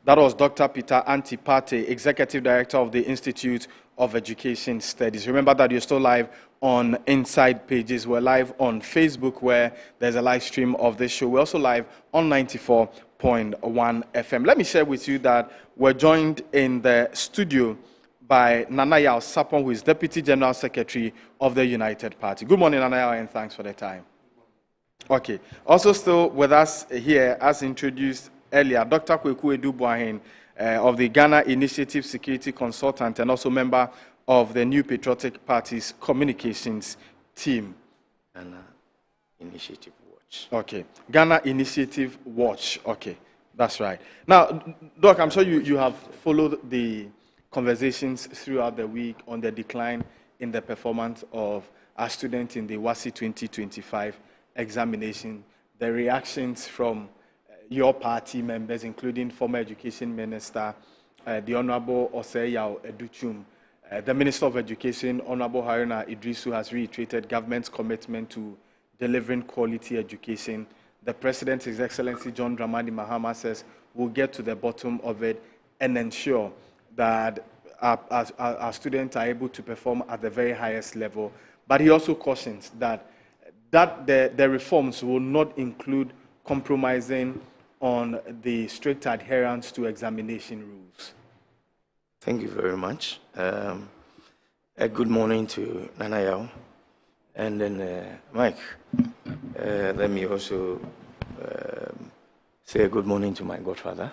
That was Dr. Peter Antipate, Executive Director of the Institute of Education Studies. Remember that you're still live on Inside Pages. We're live on Facebook, where there's a live stream of this show. We're also live on 94.1 FM. Let me share with you that we're joined in the studio by Nana Yaw Sarpong, who is Deputy General Secretary of the United Party. Good morning, Nana Yaw, and thanks for the time. Okay. Also still with us here, as introduced earlier, Dr. Kweku Edu-Boahen of the Ghana Initiative Security Consultant and also member of the New Patriotic Party's communications team. Ghana Initiative Watch. Okay. Ghana Initiative Watch. Okay. That's right. Now, Doc, I'm sure you have followed the conversations throughout the week on the decline in the performance of our students in the WASSCE 2025 examination, the reactions from your party members, including former Education Minister, the Honorable Osei Yaw Educhum, the Minister of Education, Honorable Haruna Idrisu, has reiterated government's commitment to delivering quality education. The President, His Excellency John Dramani Mahama, says we'll get to the bottom of it and ensure that our students are able to perform at the very highest level. But he also cautions that the reforms will not include compromising on the strict adherence to examination rules. Thank you very much. A good morning to Nana Yaw. And then, Mike, let me also say a good morning to my godfather,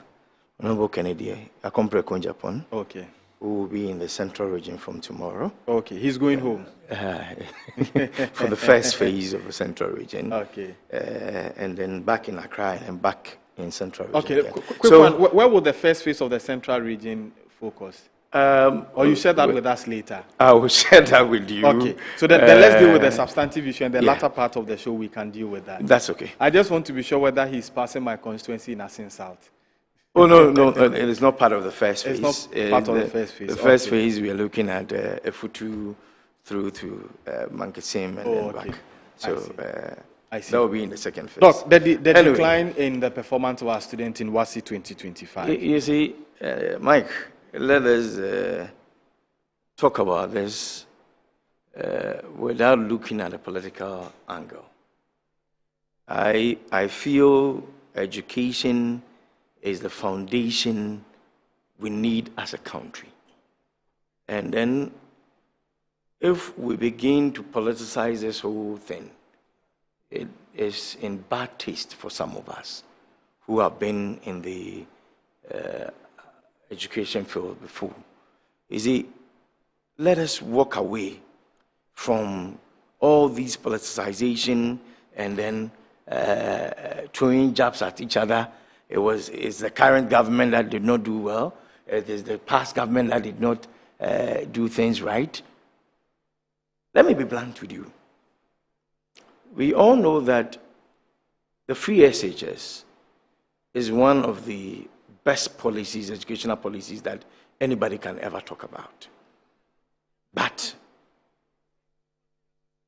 Honorable Kennedy Akompre Konjapon. Okay. Who will be in the central region from tomorrow. Okay, he's going home. For the first phase of the central region. Okay. And then back in Accra and back in central region. Okay, quick one. Where will the first phase of the central region focus? Or you share that with us later? I will share that with you. Okay, so then let's deal with the substantive issue, and the latter part of the show we can deal with that. That's okay. I just want to be sure whether he's passing my constituency in Asin South. Oh, no, it is not part of the first phase. It's not part of the first phase. The first phase, we are looking at Efutu through to Mankasim and then back. So I see. That will be in the second phase. Doc, the decline in the performance of our students in WASSCE 2025. You see, Mike, let us talk about this without looking at a political angle. I feel education is the foundation we need as a country. And then if we begin to politicize this whole thing, it is in bad taste for some of us who have been in the education field before. You see, let us walk away from all these politicization and then throwing jabs at each other. It's the current government that did not do well. It is the past government that did not do things right. Let me be blunt with you. We all know that the free SHS is one of the best policies, educational policies, that anybody can ever talk about. But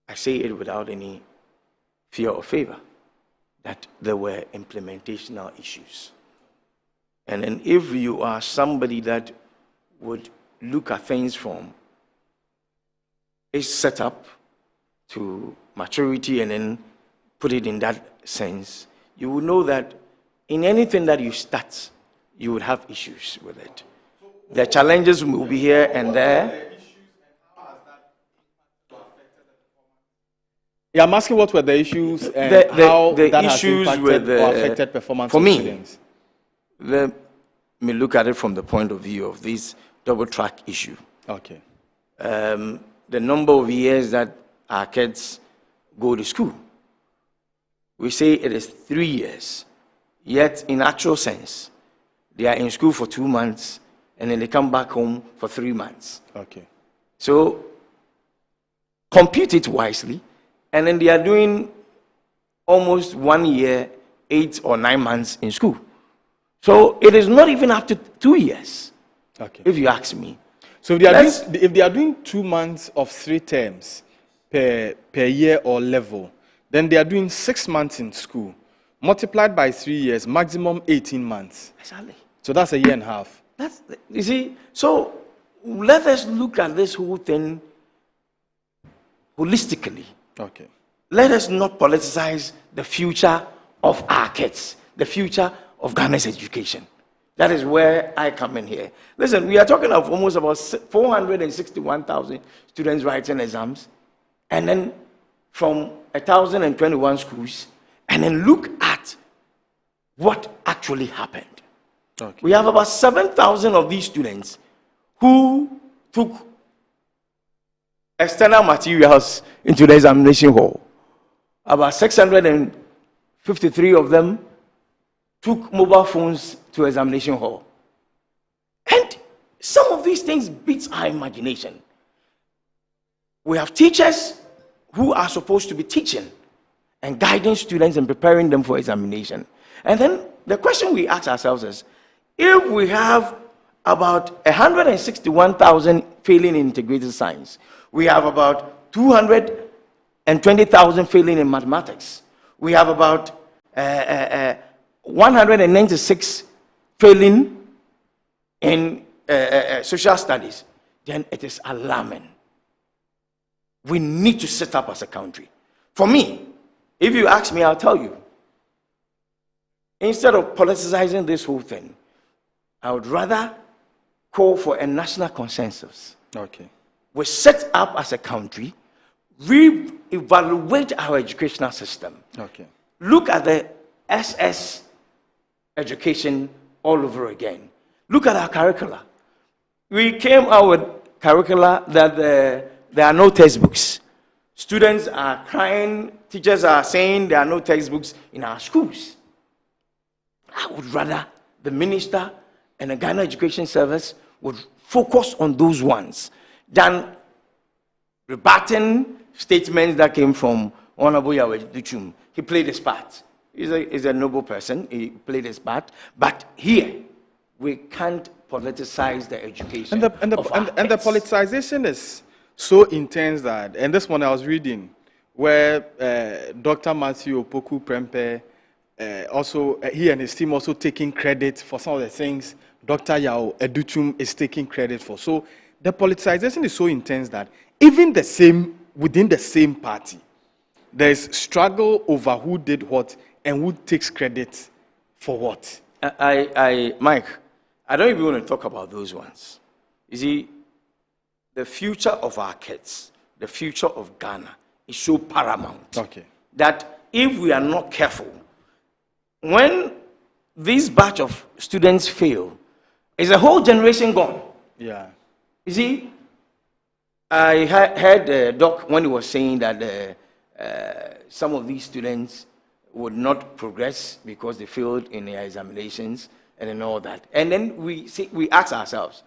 I say it without any fear or favor. that there were implementational issues. And then if you are somebody that would look at things from its setup to maturity and then put it in that sense, you will know that in anything that you start, you would have issues with it. The challenges will be here and there. Yeah, I'm asking what were the issues and how that issues has impacted with or affected performance for of me, students. Let me look at it from the point of view of this double track issue. Okay. The number of years that our kids go to school. We say it is 3 years, yet in actual sense, they are in school for 2 months and then they come back home for 3 months. Okay. So compute it wisely, and then they are doing almost 1 year, 8 or 9 months in school. So it is not even up to 2 years, okay, if you ask me. So if they are doing 2 months of 3 terms per year or level, then they are doing 6 months in school, multiplied by 3 years, maximum 18 months. Exactly. So that's a year and a half. You see, so let us look at this whole thing holistically. Okay. Let us not politicize the future of our kids, the future of Ghana's education. That is where I come in here. Listen, we are talking of almost about 461,000 students writing exams, and then from 1,021 schools, and then look at what actually happened. Okay. We have about 7,000 of these students who took external materials into the examination hall. About 653 of them took mobile phones to examination hall. And some of these things beat our imagination. We have teachers who are supposed to be teaching and guiding students and preparing them for examination. And then the question we ask ourselves is, if we have about 161,000 failing in integrated science, we have about 220,000 failing in mathematics, we have about 196 failing in social studies, then it is alarming. We need to set up as a country. For me, if you ask me, I'll tell you. Instead of politicizing this whole thing, I would rather call for a national consensus. Okay. We set up as a country, re-evaluate our educational system. Okay. Look at the SS education all over again. Look at our curricula. We came out with curricula that there are no textbooks. Students are crying, teachers are saying there are no textbooks in our schools. I would rather the minister and the Ghana Education Service would focus on those ones than rebutting statements that came from Honorable Yahweh Duchum. He played his part. He's a noble person. He played his part. But here, we can't politicize the education and the politicization is so intense that, and this one I was reading, where Dr. Matthew Opoku Prempeh, also he and his team also taking credit for some of the things Dr. Yao Educhum is taking credit for. So the politicization is so intense that even within the same party, there is struggle over who did what and who takes credit for what. Mike, I don't even want to talk about those ones. You see, the future of our kids, the future of Ghana is so paramount that if we are not careful, when this batch of students fail, is a whole generation gone. Yeah. You see, I heard Doc when he was saying that some of these students would not progress because they failed in their examinations and all that. And then we ask ourselves,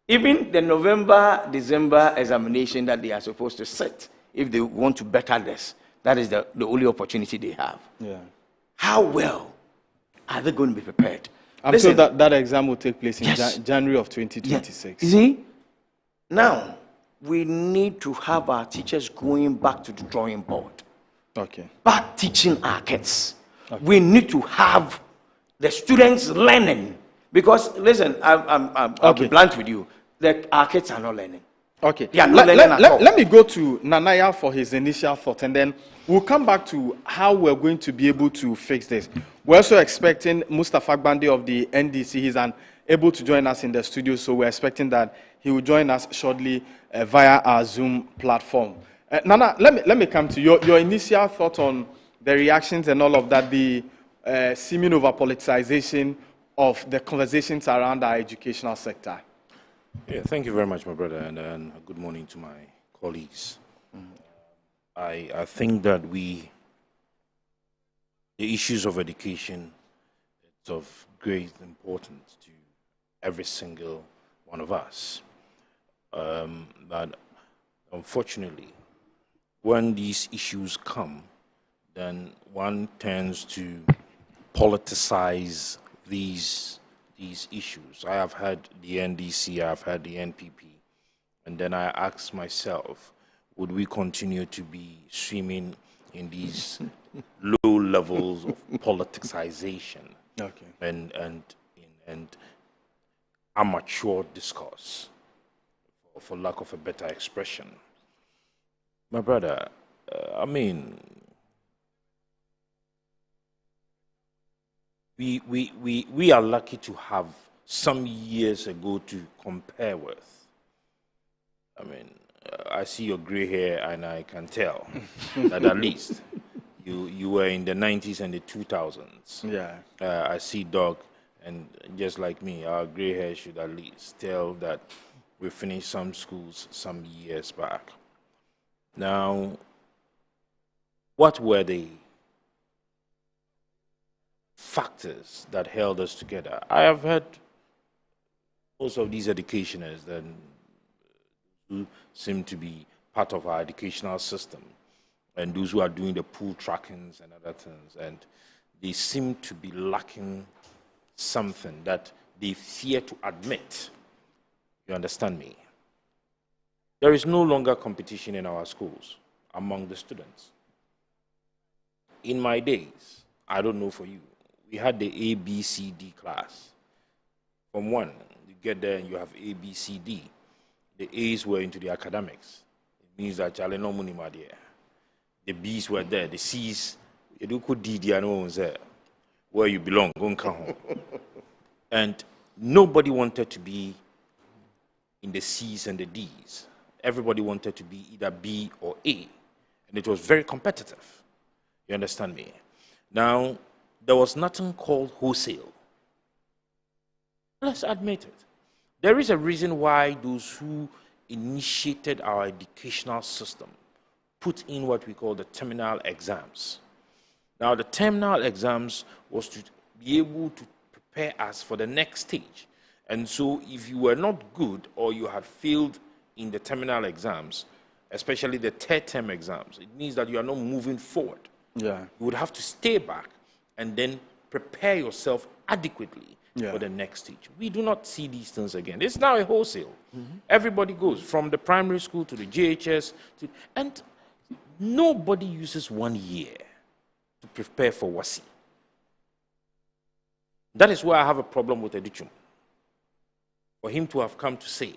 even the November, December examination that they are supposed to set, if they want to better this, that is the only opportunity they have. Yeah. How well are they going to be prepared? I'm sure that exam will take place in January of 2026. Yeah. You see, now we need to have our teachers going back to the drawing board. Okay. Back teaching our kids. We need to have the students learning. Because, listen, I'll be blunt with you. Our kids are not learning. Okay. They are not learning at all. Let me go to Nanaya for his initial thought, and then we'll come back to how we're going to be able to fix this. We're also expecting Mustafa Gbande of the NDC. He's able to join us in the studio, so we're expecting that he will join us shortly via our Zoom platform. Nana, let me come to your initial thought on the reactions and all of that, the seeming over politicization of the conversations around our educational sector. Yeah, thank you very much, my brother, and good morning to my colleagues. I think that the issues of education, it's of great importance to every single one of us. But unfortunately, when these issues come, then one tends to politicize these issues. I have had the NDC, I have had the NPP, and then I ask myself, would we continue to be swimming in these low levels of politicization and amateur discourse, for lack of a better expression? My brother, I mean, we are lucky to have some years ago to compare with. I mean, I see your gray hair and I can tell that at least you were in the 90s and the 2000s. Yeah. I see Doc, and just like me, our gray hair should at least tell that we finished some schools some years back. Now, what were the factors that held us together? I have heard most of these educationers that who seem to be part of our educational system, and those who are doing the pool trackings and other things, and they seem to be lacking something that they fear to admit. You understand me? There is no longer competition in our schools among the students. In my days, I don't know for you, we had the A, B, C, D class. From one, you get there and you have A, B, C, D. The A's were into the academics. It means that Charlie no money there. The B's were there. The C's, you do could D, where you belong, go and come home. And nobody wanted to be in the C's and the D's. Everybody wanted to be either B or A. And it was very competitive. You understand me? Now, there was nothing called wholesale. Let's admit it. There is a reason why those who initiated our educational system put in what we call the terminal exams. Now, the terminal exams was to be able to prepare us for the next stage. And so if you were not good or you had failed in the terminal exams, especially the third term exams, it means that you are not moving forward. Yeah. You would have to stay back and then prepare yourself adequately for the next stage. We do not see these things again. It's now a wholesale. Everybody goes from the primary school to the JHS, and nobody uses 1 year to prepare for WASI. That is why I have a problem with Edichum. For him to have come to say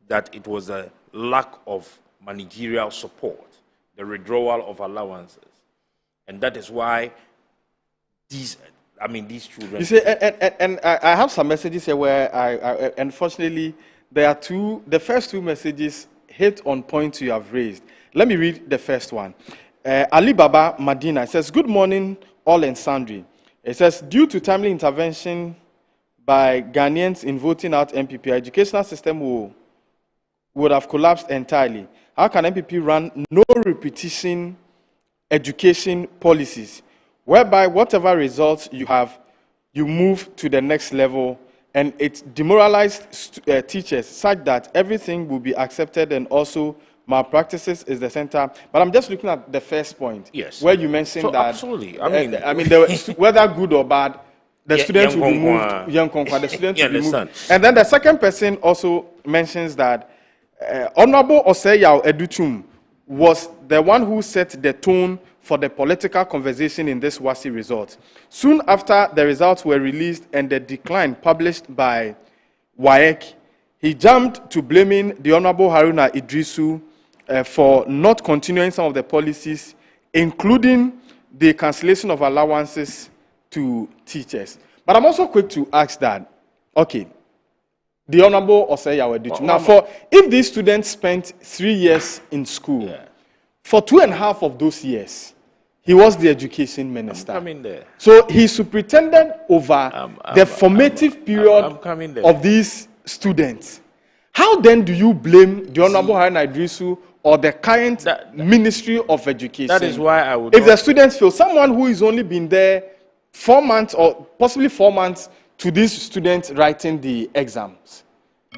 that it was a lack of managerial support, the withdrawal of allowances, and that is why these children. You see, and I have some messages here where I unfortunately, there are two. The first two messages hit on points you have raised. Let me read the first one. Ali Baba Madina says, "Good morning, all and sundry." It says, "Due to timely intervention by Ghanaians in voting out MPP, our educational system would have collapsed entirely. How can MPP run no repetition education policies, whereby whatever results you have, you move to the next level, and it demoralized teachers such that everything will be accepted and also malpractices is the center?" But I'm just looking at the first point, where you mentioned that. Absolutely. Whether good or bad, the students will be moved. Young Konkwa, the students will be moved. And then the second person also mentions that Honorable Osei Yaw Educhum was the one who set the tone for the political conversation in this WASSCE result. Soon after the results were released and the decline published by WAEC, he jumped to blaming the Honorable Haruna Idrisu for not continuing some of the policies, including the cancellation of allowances to teachers. But I'm also quick to ask that, okay, the Honorable Osei Yaweduchu. Now, if these students spent 3 years in school, for 2.5 of those years, he was the education minister. I'm coming there. So he superintended over the formative period of these students. How then do you blame the Honorable Haruna Idrisu or the current Ministry of Education? That is why I would. If the students feel someone who has only been there 4 months or possibly 4 months to these students writing the exams.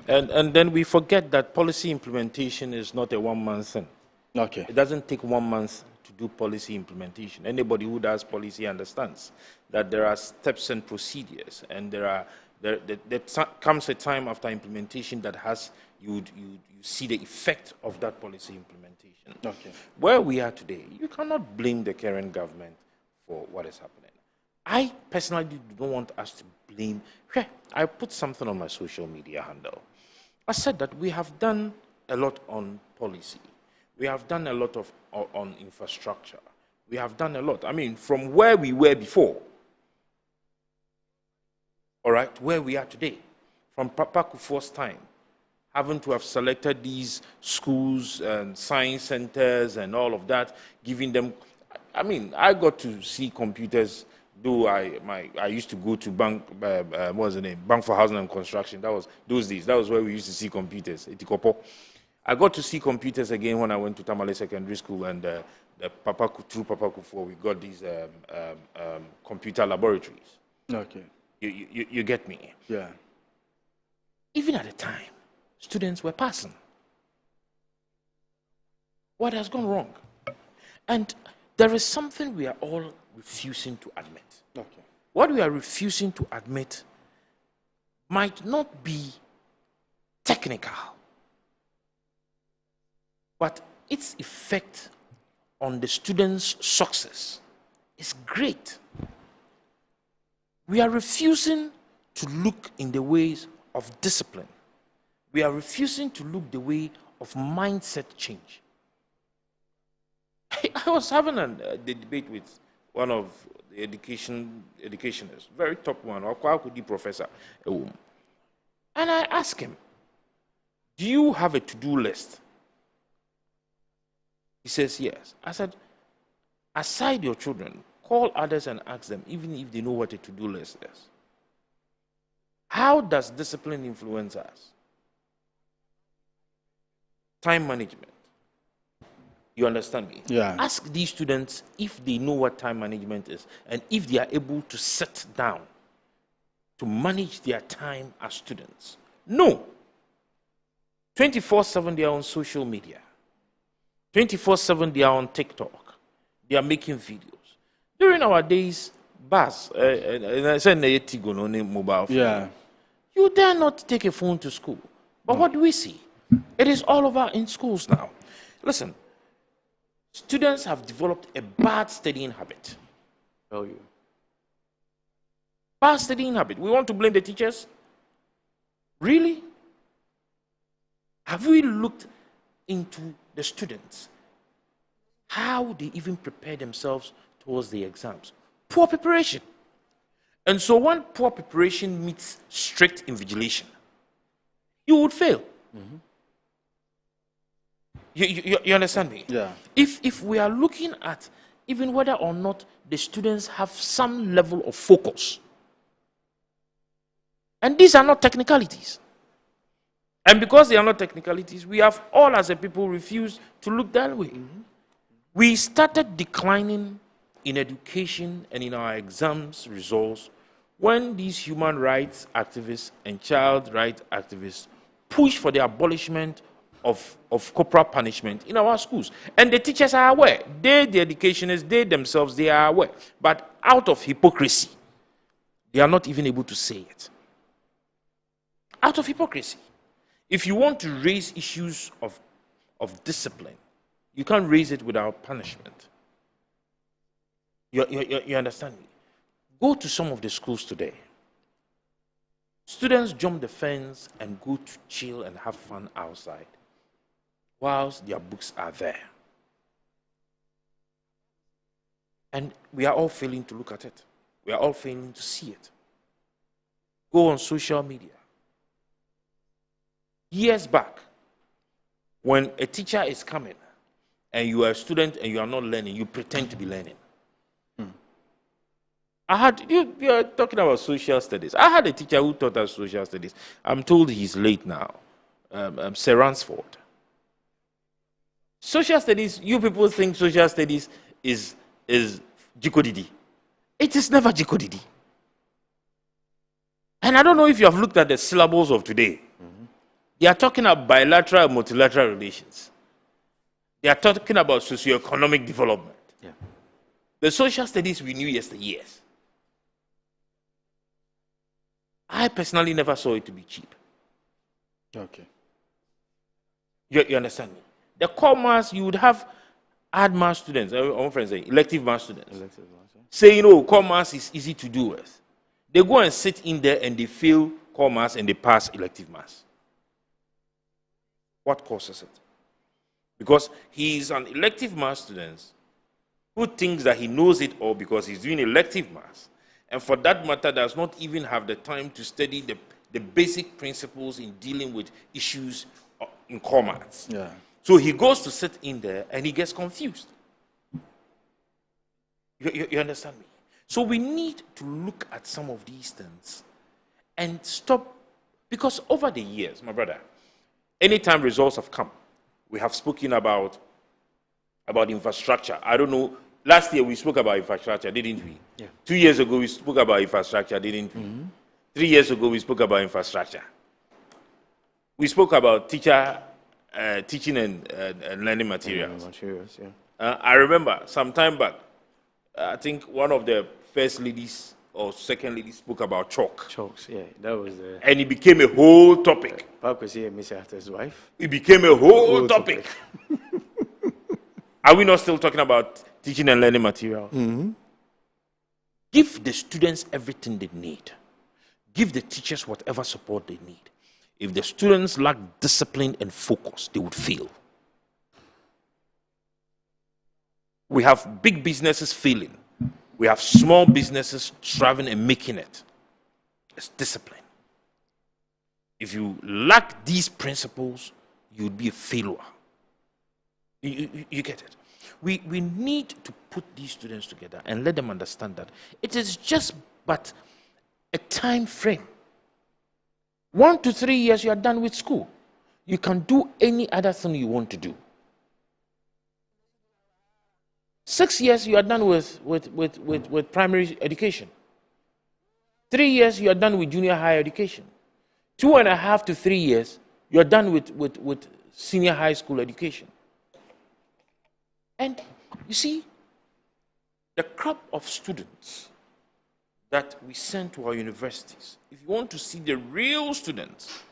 And then we forget that policy implementation is not a 1 month thing. Okay. It doesn't take 1 month to do policy implementation. Anybody who does policy understands that there are steps and procedures, and there comes a time after implementation that you see the effect of that policy implementation. Okay. Where we are today, you cannot blame the current government for what is happening. I personally don't want us to blame. I put something on my social media handle. I said that we have done a lot on policy. We have done a lot on infrastructure. We have done a lot. I mean, from where we were before, all right, where we are today, from Papa Kufuor's time, having to have selected these schools and science centers and all of that, giving them. I mean, I got to see computers. Though I used to go to Bank, what was the name? Bank for Housing and Construction. That was those days. That was where we used to see computers. Etikopo. I got to see computers again when I went to Tamale Secondary School, and through Papa Kufuor, we got these computer laboratories. Okay. You get me? Yeah. Even at the time, students were passing. What has gone wrong? And there is something we are all refusing to admit. Okay. What we are refusing to admit might not be technical, but its effect on the students' success is great. We are refusing to look in the ways of discipline. We are refusing to look the way of mindset change. I was having the debate with one of the educationists, very top one, Okwakudi professor, and I asked him, do you have a to-do list? He says, yes. I said, aside your children, call others and ask them, even if they know what a to-do list is. How does discipline influence us? Time management. You understand me? Yeah. Ask these students if they know what time management is and if they are able to sit down to manage their time as students. No. 24/7 they are on social media. 24/7 they are on TikTok. They are making videos. During our days, mobile phone. Yeah. You dare not take a phone to school. But what do we see? It is all over in schools now. Listen. Students have developed a bad studying habit. Tell you. Bad studying habit. We want to blame the teachers? Really? Have we looked into the students? How they even prepare themselves towards the exams? Poor preparation. And so when poor preparation meets strict invigilation, you would fail. Mm-hmm. You understand me? Yeah. If we are looking at even whether or not the students have some level of focus, and these are not technicalities, and because they are not technicalities, we have all as a people refused to look that way. Mm-hmm. We started declining in education and in our exams results when these human rights activists and child rights activists push for the abolishment of corporal punishment in our schools. And the teachers are aware. They, the educationists, they themselves, they are aware. But out of hypocrisy, they are not even able to say it. Out of hypocrisy. If you want to raise issues of discipline, you can't raise it without punishment. You understand me? Go to some of the schools today. Students jump the fence and go to chill and have fun outside, whilst their books are there. And we are all failing to look at it. We are all failing to see it. Go on social media. Years back, when a teacher is coming and you are a student and you are not learning, you pretend to be learning. You are talking about social studies. I had a teacher who taught us social studies. I'm told he's late now. Sir Ransford. Social studies, you people think social studies is Jikodidi. It is never Jikodidi. And I don't know if you have looked at the syllables of today. They are talking about bilateral and multilateral relations. They are talking about socioeconomic development. Yeah. The social studies we knew yesteryears. I personally never saw it to be cheap. Okay. You understand me? The core mass, you would have hard mass students, my friends say, elective mass students, saying, oh, core mass is easy to do with. They go and sit in there and they fail core mass and they pass elective mass. What causes it? Because he is an elective mass student who thinks that he knows it all because he's doing elective mass. And for that matter, does not even have the time to study the basic principles in dealing with issues in core maths. Yeah. So he goes to sit in there and he gets confused. You understand me? So we need to look at some of these things and stop, because over the years, my brother, anytime results have come, we have spoken about infrastructure. I don't know. Last year we spoke about infrastructure, didn't we? Yeah. 2 years ago we spoke about infrastructure, didn't we? 3 years ago we spoke about infrastructure. We spoke about teaching and learning materials. I remember some time back, I think one of the first ladies or second ladies spoke about chalk. Chalks, yeah, that was and it became a whole topic. Park was here, Mr. After's wife. It became a whole topic. Are we not still talking about teaching and learning material? Give the students everything they need. Give the teachers whatever support they need. If the students lack discipline and focus, they would fail. We have big businesses failing. We have small businesses striving and making it. It's discipline. If you lack these principles, you would be a failure. You get it? We need to put these students together and let them understand that it is just but a time frame. 1 to 3 years, you are done with school. You can do any other thing you want to do. 6 years, you are done with primary education. 3 years, you are done with junior higher education. 2.5 to 3 years, you are done with senior high school education. And you see, the crop of students that we send to our universities, if you want to see the real students,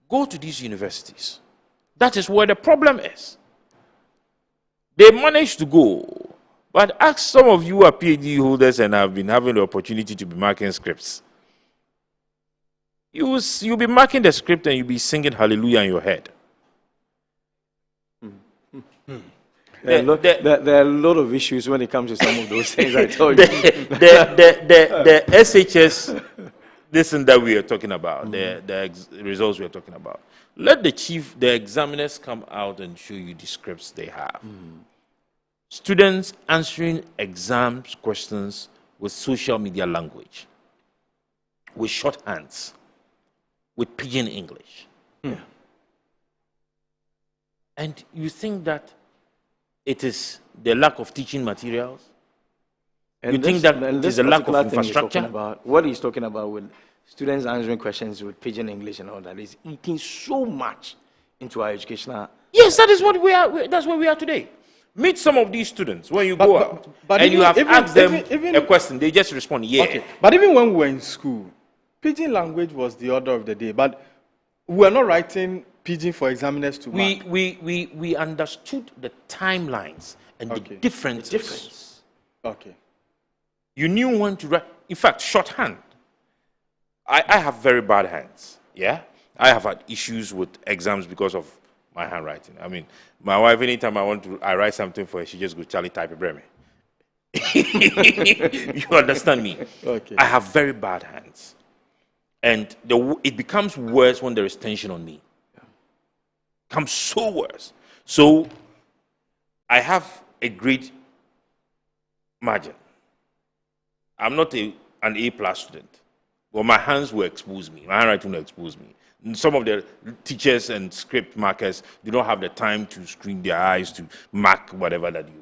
go to these universities. That is where the problem is. They manage to go, but ask some of you who are PhD holders and have been having the opportunity to be marking scripts. You'll be marking the script and you'll be singing hallelujah in your head. There are a lot of issues when it comes to some of those things I told you. The SHS, this and that we are talking about, the results we are talking about. Let the examiners come out and show you the scripts they have. Students answering exams questions with social media language, with shorthands, with pidgin English. And you think that it is the lack of teaching materials? And you think that it is the lack of infrastructure? What he's talking about with students answering questions with pidgin English and all that is eating so much into our educational. Yes, that is what we are. That's where we are today. Meet some of these students when you go out and you have asked them a question. They just respond, yeah. Okay. But even when we were in school, pidgin language was the order of the day. But we were not writing pidgin for examiners to mark. We understood the timelines and the differences. Okay. You knew when to write. In fact, shorthand. I have very bad hands. Yeah? I have had issues with exams because of my handwriting. I mean, my wife, anytime I write something for her, she just goes, Charlie, type it, me. You understand me? Okay. I have very bad hands. And it becomes worse when there is tension on me. It becomes so worse. So I have a great margin. I'm not an A+ student, but my hands will expose me. My handwriting will expose me. And some of the teachers and script markers do not have the time to screen their eyes to mark whatever that you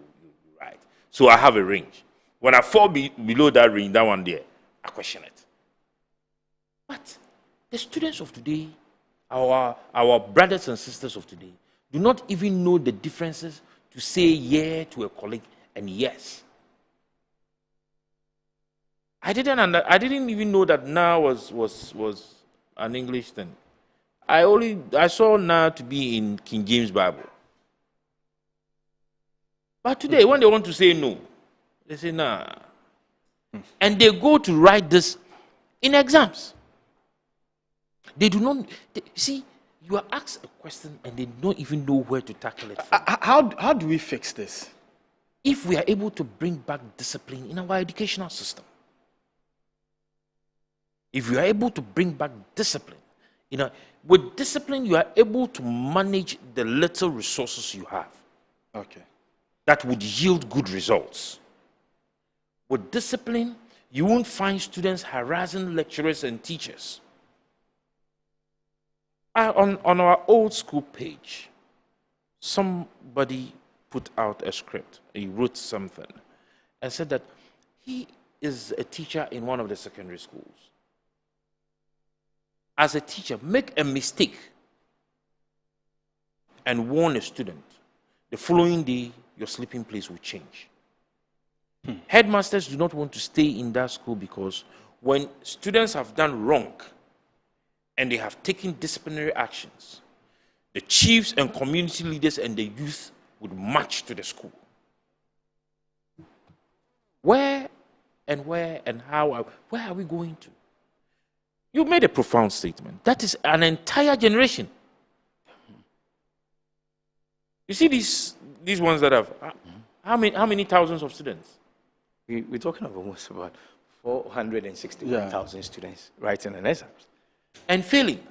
write. So I have a range. When I fall below that range, that one there, I question it. But the students of today, our brothers and sisters of today, do not even know the differences to say yeah to a colleague and yes. I didn't even know that now was an English thing. I saw now to be in King James Bible. But today, when they want to say no, they say nah. And they go to write this in exams. They do not see. You are asked a question and they don't even know where to tackle it from. How do we fix this? If we are able to bring back discipline in our educational system. If you are able to bring back discipline, with discipline, you are able to manage the little resources you have. Okay. That would yield good results. With discipline, you won't find students harassing lecturers and teachers. On our old school page, somebody put out a script. He wrote something and said that he is a teacher in one of the secondary schools. As a teacher, make a mistake and warn a student. The following day, your sleeping place will change. Headmasters do not want to stay in that school because when students have done wrong and they have taken disciplinary actions, the chiefs and community leaders and the youth would march to the school. Where and how, where are we going to? You made a profound statement. That is an entire generation. You see these ones that have, how many thousands of students? We're talking of almost about 461,000 students writing an exam. And failing.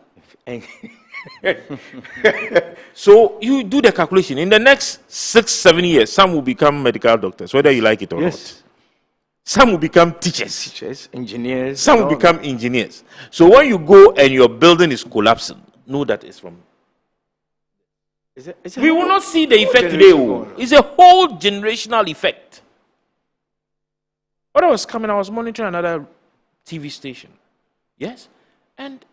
So you do the calculation. In the next 6-7 years, some will become medical doctors, whether you like it or not. Some will become teachers, engineers. Some will become engineers. So when you go and your building is collapsing, know that it's from. We will not see the effect today. It's a whole generational effect. When I was coming, I was monitoring another TV station. Yes? And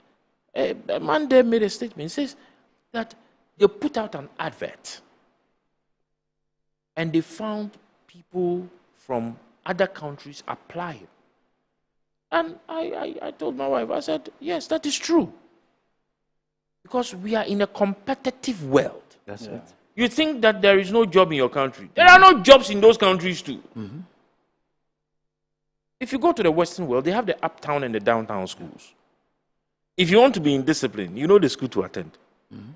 a man there made a statement. He says that they put out an advert and they found people from other countries applying. And I told my wife, I said, yes, that is true. Because we are in a competitive world. That's it. You think that there is no job in your country. There are no jobs in those countries too. Mm-hmm. If you go to the Western world, they have the uptown and the downtown schools. If you want to be in discipline, you know the school to attend. Mm-hmm.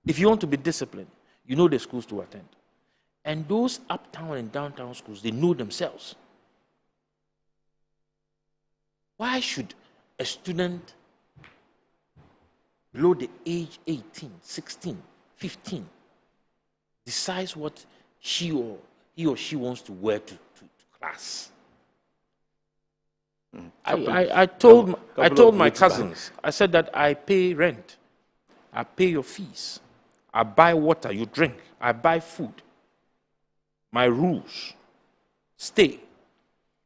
If you want to be disciplined, you know the schools to attend. And those uptown and downtown schools, they know themselves. Why should a student below the age 18, 16, 15 decides what he or she wants to wear to class? I told my cousins, I said that I pay rent, I pay your fees, I buy water, you drink, I buy food. My rules, stay.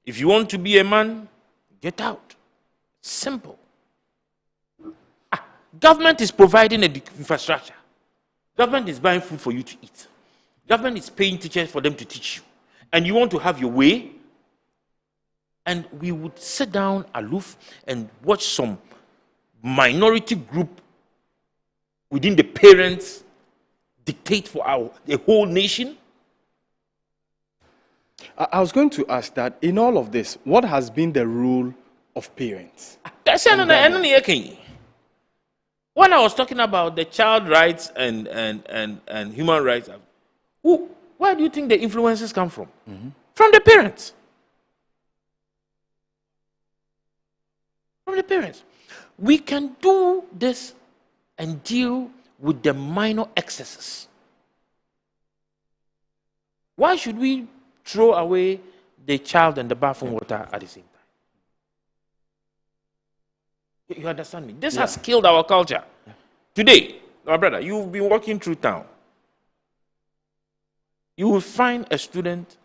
If you want to be a man, get out. Simple. Government is providing the infrastructure. Government is buying food for you to eat. Government is paying teachers for them to teach you. And you want to have your way? And we would sit down aloof and watch some minority group within the parents dictate for the whole nation? I was going to ask that in all of this, what has been the role of parents? That's when I was talking about the child rights and human rights, where do you think the influences come from? From the parents. From the parents. We can do this and deal with the minor excesses. Why should we throw away the child and the bathroom water at the same time? You understand me? This has killed our culture. Today, my brother, you've been walking through town. You will find a student.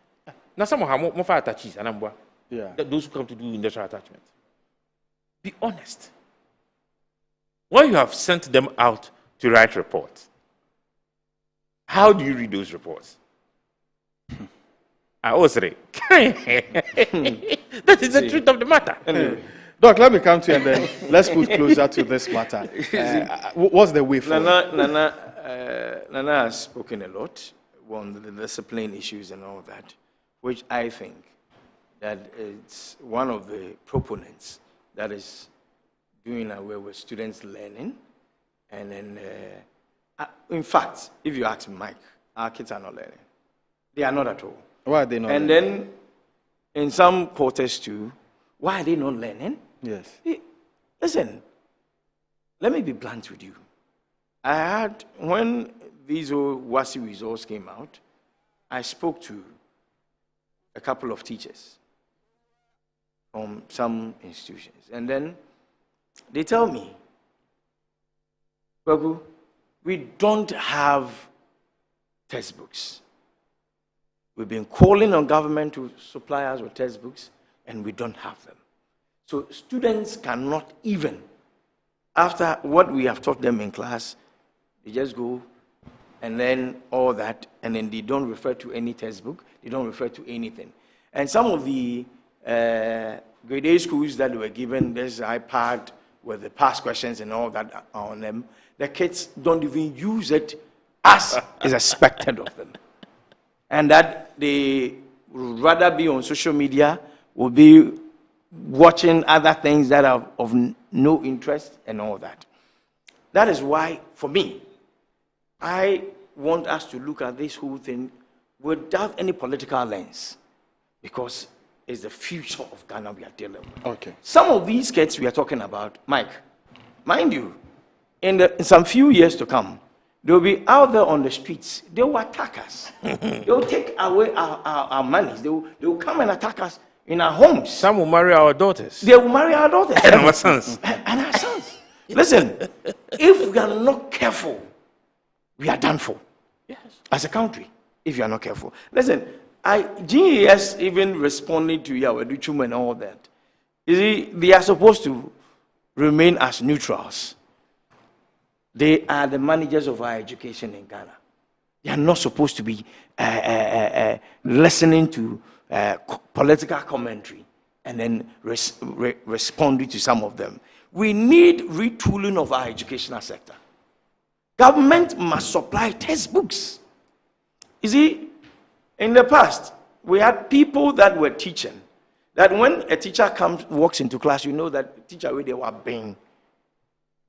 Now, some of them have attaches, those who come to do industrial attachment. Be honest. When you have sent them out to write reports, how do you read those reports? I was right. That is the truth of the matter. Anyway, Doc, let me come to you and then let's put closer to this matter. What's the way forward? Nana has spoken a lot on the discipline issues and all that, which I think that it's one of the proponents that is doing away with students learning. And then, in fact, if you ask Mike, our kids are not learning. They are not at all. Why are they not learning? And then, in some quarters too, why are they not learning? Yes. Listen, let me be blunt with you. I had, when these WASSCE results came out, I spoke to a couple of teachers from some institutions. And then they tell me, Babu, we don't have textbooks. We've been calling on government to supply us with textbooks, and we don't have them. So students cannot even, after what we have taught them in class, they just go and learn all that, and then they don't refer to any textbook, they don't refer to anything. And some of the grade A schools that were given this iPad with the past questions and all that on them, the kids don't even use it as is expected of them. And that they would rather be on social media, will be watching other things that are of no interest and all that. That is why, for me, I want us to look at this whole thing without any political lens, because it's the future of Ghana we are dealing with. Okay. Some of these kids we are talking about, Mike, mind you, in some few years to come, they'll be out there on the streets. They will attack us. They will take away our money. They will come and attack us in our homes. Some will marry our daughters. They will marry our daughters. And our sons. And our sons. Listen, if we are not careful, we are done for. Yes. As a country, if you are not careful. Listen, GES even responding to Yaweduchum and all that. You see, they are supposed to remain as neutrals. They are the managers of our education in Ghana. They are not supposed to be listening to political commentary and then responding to some of them. We need retooling of our educational sector. Government must supply textbooks. You see, in the past, we had people that were teaching, that when a teacher walks into class, you know that the teacher where they were being.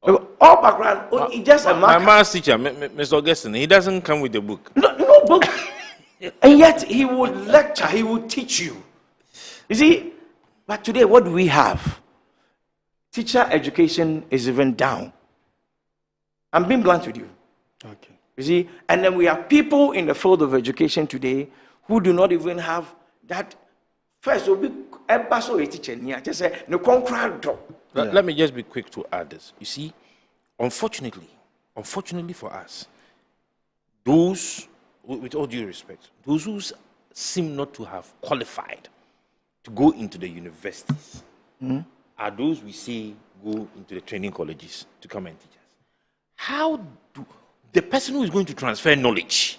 All background, just a marker. My maths teacher, Mr. Augustine, he doesn't come with the book. No book. And yet he would lecture, he would teach you. You see, but today what do we have? Teacher education is even down. I'm being blunt with you. Okay. You see, and then we have people in the field of education today who do not even have that. First, will be a teacher. Just say no concrete drop. Let me just be quick to add this. You see, unfortunately for us, those, with all due respect, those who seem not to have qualified to go into the universities are those we say go into the training colleges to come and teach us. How do the person who is going to transfer knowledge?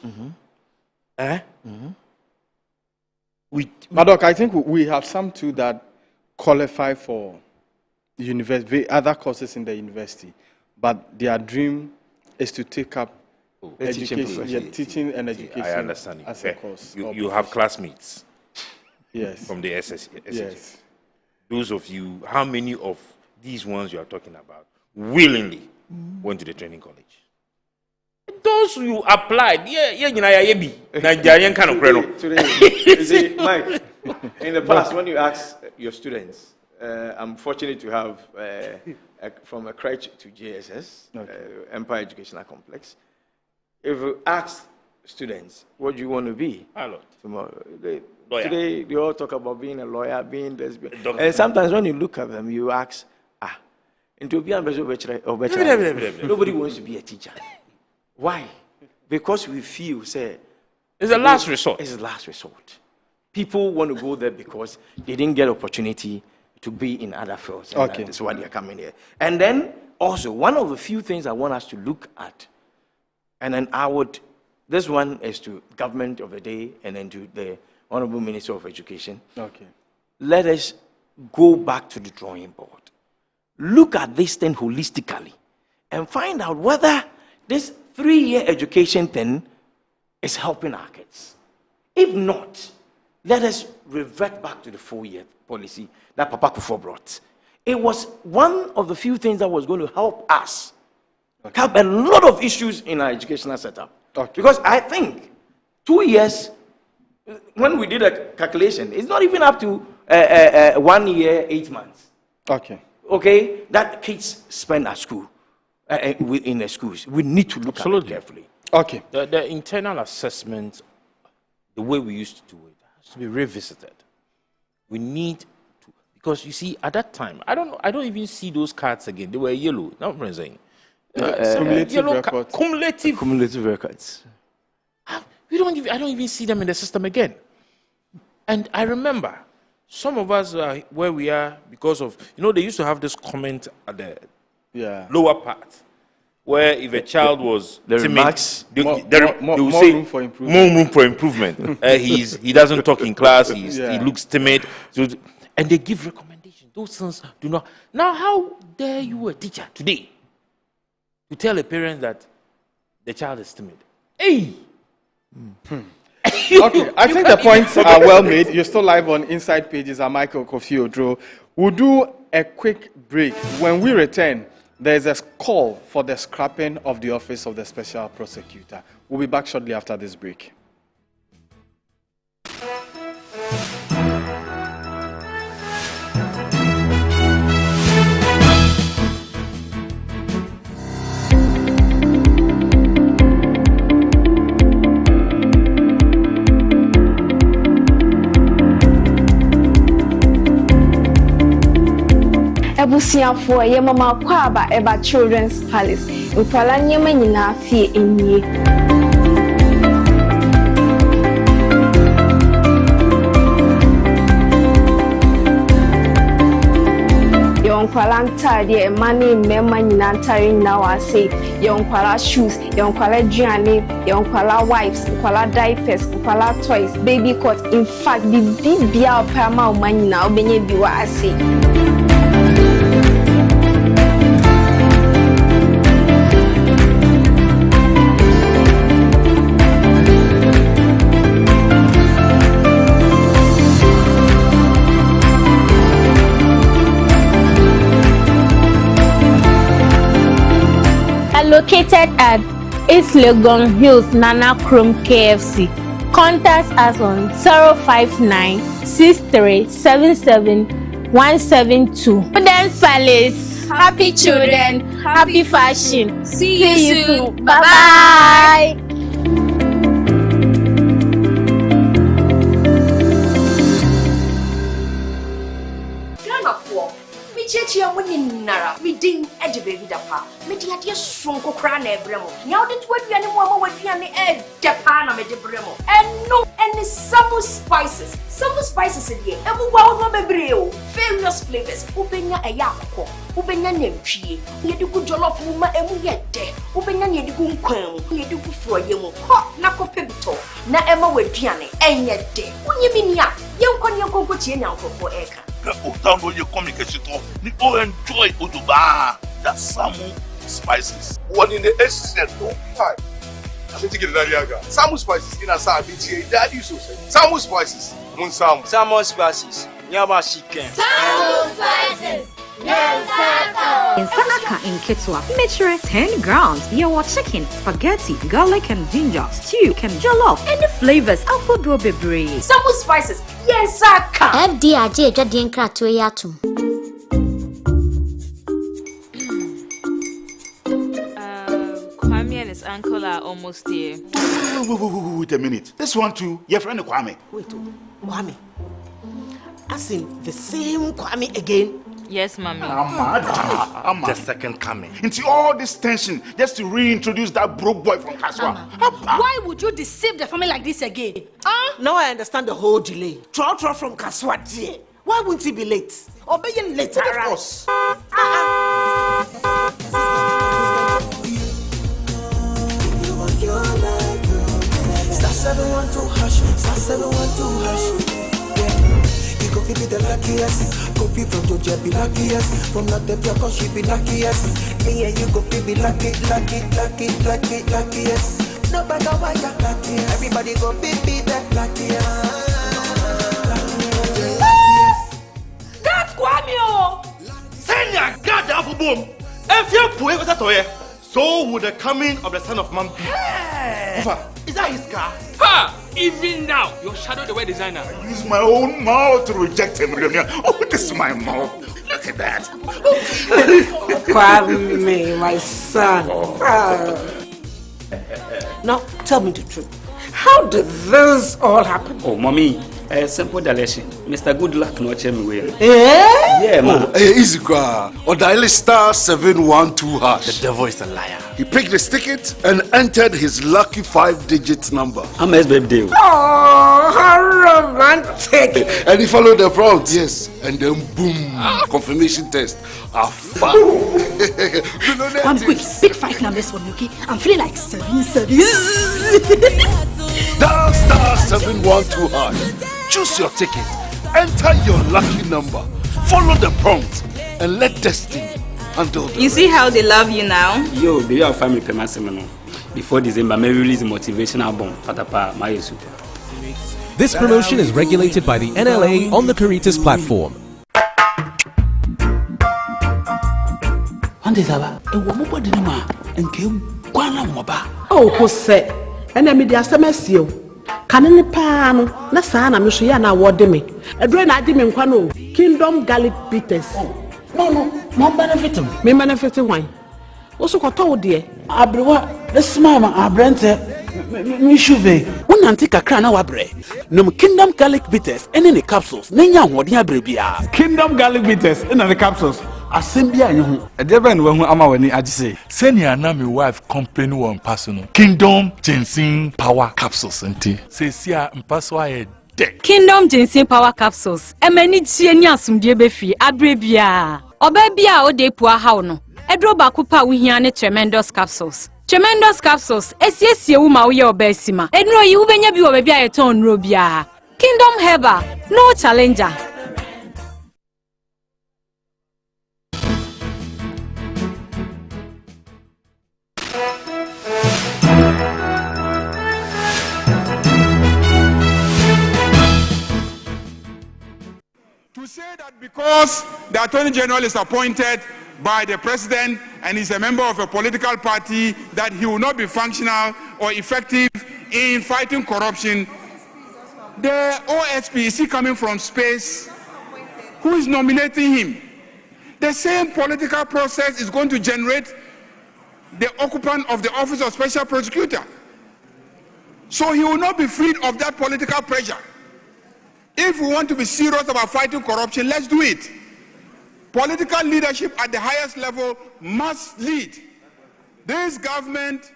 Madok, I think we have some too that qualify for university, other courses in the university, but their dream is to take up teaching and education. I understand you. As a course. You have classmates Yes. From the SSG. Yes. Those of you, how many of these ones you are talking about willingly went to the training college? Those who applied, Nigerian kind of You see, Mike, in the past, when you ask your students, I'm fortunate to have from a crèche to JSS, Empire Educational Complex. If you ask students, what do you want to be? Pilot. Tomorrow, today, they all talk about being a lawyer, being lesbian. And sometimes when you look at them, you ask, nobody wants to be a teacher. Why? Because we feel, say, it's a last resort. It's a last resort. People want to go there because they didn't get opportunity to be in other fields. Okay. That's why they are coming here. And then also, one of the few things I want us to look at, and then this one is to government of the day and then to the Honorable Minister of Education. Okay. Let us go back to the drawing board. Look at this thing holistically and find out whether this 3-year education thing is helping our kids. If not, let us revert back to the 4-year policy that Papa Kufuor brought. It was one of the few things that was going to help us help a lot of issues in our educational setup. Because I think 2 years, when we did a calculation, it's not even up to 1 year, 8 months. Okay, that kids spend at school, in the schools. We need to look at it carefully. Okay. The internal assessment, the way we used to do it, has to be revisited. We need to, because you see, at that time, I don't even see those cards again. They were yellow. Now I'm saying, cumulative records. I don't even see them in the system again. And I remember some of us are where we are because of, they used to have this comment at the lower part, where if a child was timid, they would say room for improvement. More room for improvement. He doesn't talk in class. He looks timid. So, and they give recommendations. Those things do not. Now, how dare you, a teacher today, to tell a parent that the child is timid? Hey. Okay, I think the points are well made. You're still live on Inside Pages. I'm Michael Kofi Odro. We'll do a quick break. When we return, there's a call for the scrapping of the Office of the Special Prosecutor. We'll be back shortly after this break. Ebusiafo ye mama kwaba eba Children's Palace. Nkwala nyema nyina fie enye. Yonkwala ntade mani mema nyina ntare nyina wase. Yonkwala shoes, yonkwala duane, yonkwala wipes, yonkwala diapers, yonkwala toys, baby coat. In fact, the bia opama o manyina obenye biwa ase. Located at East Legon Hills, Nana Chrome KFC. Contact us on 059-6377-172. Children's Palace. Happy children, happy fashion. See you soon. Bye-bye. Chechia woni nara mi din Edebaby Dapa me dia de sonko kra na ebremo nya ode to aduane mu ama waduane Dapa na me de bremo eno any some spices de emu wa wo bebre o various flavors ubenya eya akoko ubenya nantwie ye de ku jollof mu ma emu ye de ubenya ne de ku nkwan mu ye de ku froye mu ho na ko pebito na ema waduane enye de wonye mi nia ye nkwane konko tie nyankofo eka Download your communication to enjoy Oduba. That's Samu Spices. One in the essence, don't fight. I'm going to get it. Samu Spices in a Samu Spices. Munsam. Salmon spices. Nyama chicken. Salmon spices. Insaka in Ketwa, mixture 10 grams. Yawa chicken, spaghetti, garlic and ginger, stew, and jollof. Any flavors, Alpha Bebre. Salmon spices. Yes, Saka. FDIJ Jadien Kratwe Yatum. Kwame and his uncle are almost here. Wait a minute. This one too, your friend Kwame. Wait, Kwame. As in the same Kwame again? Yes, Mommy. I'm the second coming. Into all this tension, just to reintroduce that broke boy from Kaswa. Why would you deceive the family like this again? Now I understand the whole delay. Troll from Kaswa. Why wouldn't he be late? Obey you later. Of course. Star 712 hash, star 712 hash. You go be the luckiest. Go be from Georgia, be luckiest. From not the cause she be luckiest. Me and you go be lucky, luckiest. No matter what you're luckiest. Everybody go be the luckiest. That's Kwame. Senya God Alpha boom. If you put it that so would the coming of the Son of Man be. Is that his car? Ha! Even now, your shadow the way designer. I use my own mouth to reject him. Oh, this is my mouth. Look at that. Kwame, my son. Now, tell me the truth. How did this all happen? Oh, mommy, a simple direction. Mr. Goodluck no check me well. Yeah, man. Easy car. Or dial star 712 hash. The devil is a liar. He picked his ticket and entered his lucky 5-digit number. I'm his birthday. Oh, how romantic. And he followed the prompt, yes. And then boom, confirmation test. One quick, pick 5 numbers for me, okay? I'm feeling like 7. Dial star 712 hash. Choose your ticket. Enter your lucky number. Follow the prompt and let destiny handle the You see how they love you now? Yo, baby, our family permission. Before December, may release a motivational album. Patapa, my super. This promotion is regulated by the NLA on the Caritas platform. Oh, Jose, and I made the SMS. Canny pan, Nasana, Michiana, what me. A drain I didn't quano. Kingdom Garlic Bitters. No, more benefit. Me benefit wine. Also, got told dear. Abrewa, this mama, Abrente, Mishuve. One antique crown our bread. No Kingdom Garlic Bitters, and in the capsules. Nanya, what dear Brebia. Kingdom Garlic Bitters, and the capsules. Assembly, you. A devil when I'm when I say. Send your name, wife, company, one personal. Kingdom Ginseng Power Capsules, and tea. Say, see, I'm password. Kingdom Ginseng Power Capsules. Emeni Chienya Sumdiebe Free, Abrebia. Obebia o de Pua Hauno. Edro Bakupa Wihiane Tremendous Capsules. Tremendous Capsules. Esiesie Uma Uye Obesima. Edro you Benya Bi Obebia Eton Robia. Kingdom Herbal. No challenger. To say that because the Attorney General is appointed by the President and is a member of a political party, that he will not be functional or effective in fighting corruption. The OSP, is he coming from space? Who is nominating him? The same political process is going to generate the occupant of the office of Special Prosecutor. So he will not be freed of that political pressure. If we want to be serious about fighting corruption, let's do it. Political leadership at the highest level must lead. This government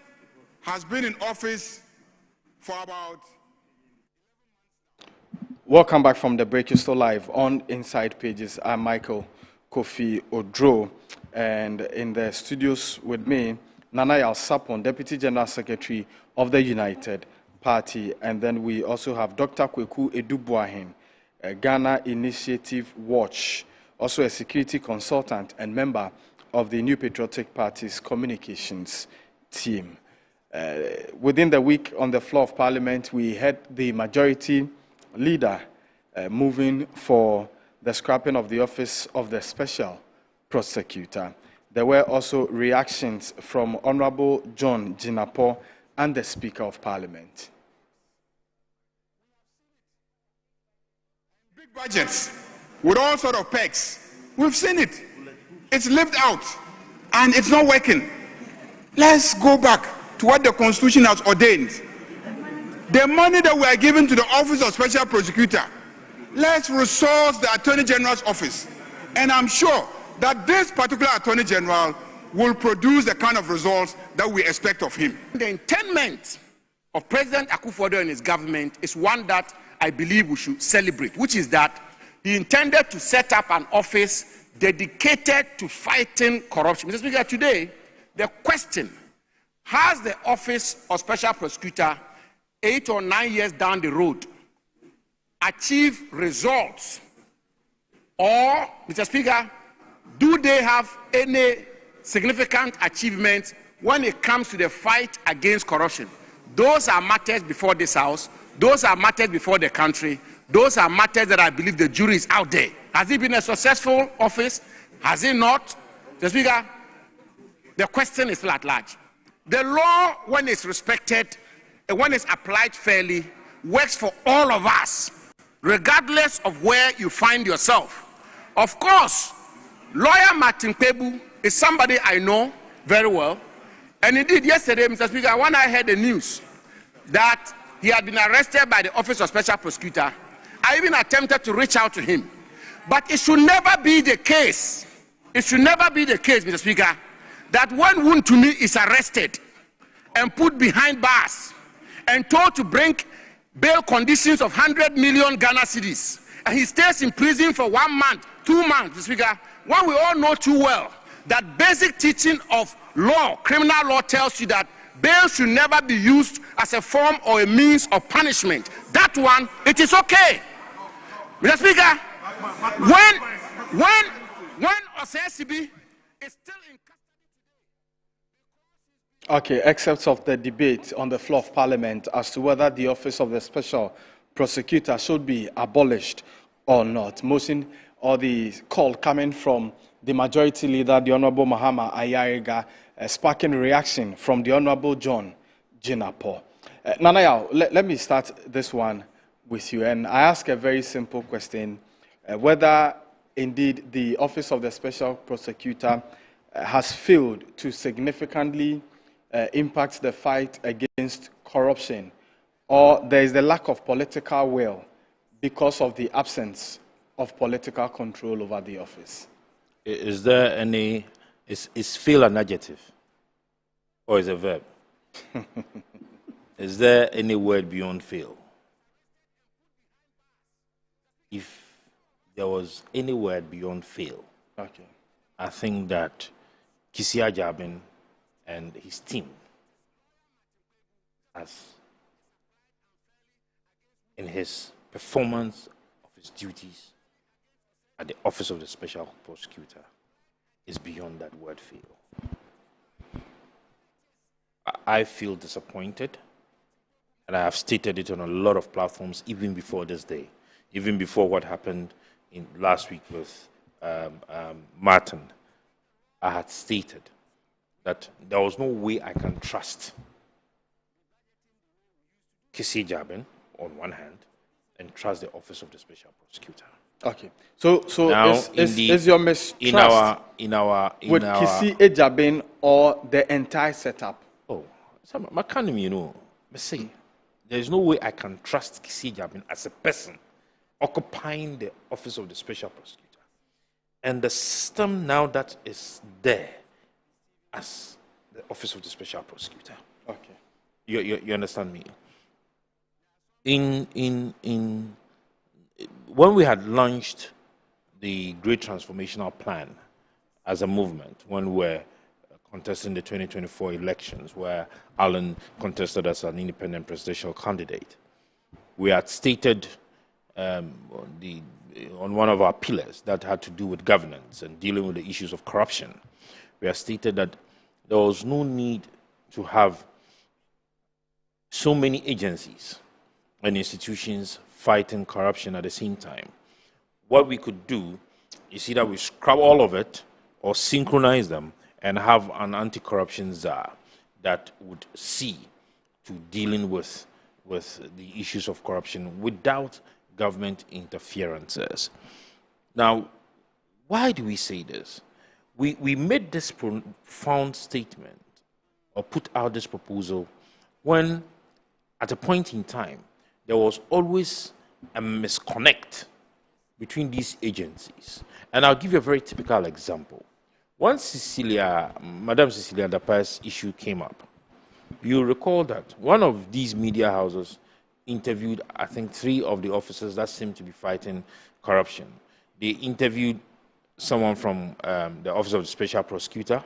has been in office for about... Welcome back from the break. You're still live on Inside Pages. I'm Michael Kofi Odro, and in the studios with me, Nana Sapon, Deputy General Secretary of the United Party, and then we also have Dr. Kweku Edubuahin, Ghana Initiative Watch, also a security consultant and member of the New Patriotic Party's communications team. Within the week on the floor of Parliament, we had the majority leader moving for the scrapping of the office of the special prosecutor. There were also reactions from Honorable John Jinapor and the Speaker of Parliament. Big budgets with all sort of perks. We've seen it. It's lived out and it's not working. Let's go back to what the Constitution has ordained. The money that we are giving to the Office of Special Prosecutor, let's resource the Attorney General's office. And I'm sure that this particular Attorney General will produce the kind of results that we expect of him. The intent of President Akufo-Addo and his government is one that I believe we should celebrate, which is that he intended to set up an office dedicated to fighting corruption. Mr. Speaker, today, the question, has the Office of Special Prosecutor 8 or 9 years down the road achieved results? Or, Mr. Speaker, do they have any significant achievements when it comes to the fight against corruption? Those are matters before this House. Those are matters before the country. Those are matters that I believe the jury is out there. Has it been a successful office? Has it not? Mr. Speaker, the question is still at large. The law, when it's respected and when it's applied fairly, works for all of us, regardless of where you find yourself. Of course, Lawyer Martin Kpebu is somebody I know very well. And indeed, yesterday, Mr. Speaker, when I heard the news that he had been arrested by the Office of Special Prosecutor, I even attempted to reach out to him. But it should never be the case, Mr. Speaker, that when Wontumi is arrested and put behind bars and told to bring bail conditions of 100 million Ghana cedis, and he stays in prison for 1 month, 2 months, Mr. Speaker, when we all know too well that basic teaching of law, criminal law, tells you that bail should never be used as a form or a means of punishment. That one, it is okay. Mr. Speaker, when Osei-Sibi is still in Okay, excerpts of the debate on the floor of Parliament as to whether the Office of the Special Prosecutor should be abolished or not. Motion or the call coming from the Majority Leader, the Honorable Mahama Ayariga, sparking reaction from the Honorable John Jinapor. Nana Yaw, let me start this one with you. And I ask a very simple question, whether indeed the Office of the Special Prosecutor has failed to significantly impact the fight against corruption, or there is the lack of political will because of the absence of political control over the office. Is there any, is fail an adjective or is a verb? Is there any word beyond fail? If there was any word beyond fail, okay, I think that Kwesi Agyabin and his team, as in his performance of his duties at the Office of the Special Prosecutor, is beyond that word fail. I feel disappointed, and I have stated it on a lot of platforms even before this day, even before what happened in last week with Martin. I had stated that there was no way I can trust Kwesi Agyabin on one hand and trust the Office of the Special Prosecutor. Okay, so now, is your mistrust with Kwesi Agyabin or the entire setup? Oh, my kind of, you know, say there is no way I can trust Kwesi Agyabin as a person occupying the Office of the Special Prosecutor. And the system now that is there as the Office of the Special Prosecutor. Okay. You understand me? When we had launched the Great Transformational Plan as a movement, when we were contesting the 2024 elections, where Alan contested as an independent presidential candidate, we had stated on one of our pillars that had to do with governance and dealing with the issues of corruption. We have stated that there was no need to have so many agencies and institutions fighting corruption at the same time. What we could do is either we scrap all of it or synchronize them and have an anti-corruption czar that would see to dealing with the issues of corruption without government interferences. Now, why do we say this? We made this profound statement or put out this proposal when, at a point in time, there was always a misconnect between these agencies. And I'll give you a very typical example. Once Madam Cecilia Dapa's issue came up, you recall that one of these media houses interviewed, I think, 3 of the officers that seemed to be fighting corruption. They interviewed someone from the Office of the Special Prosecutor.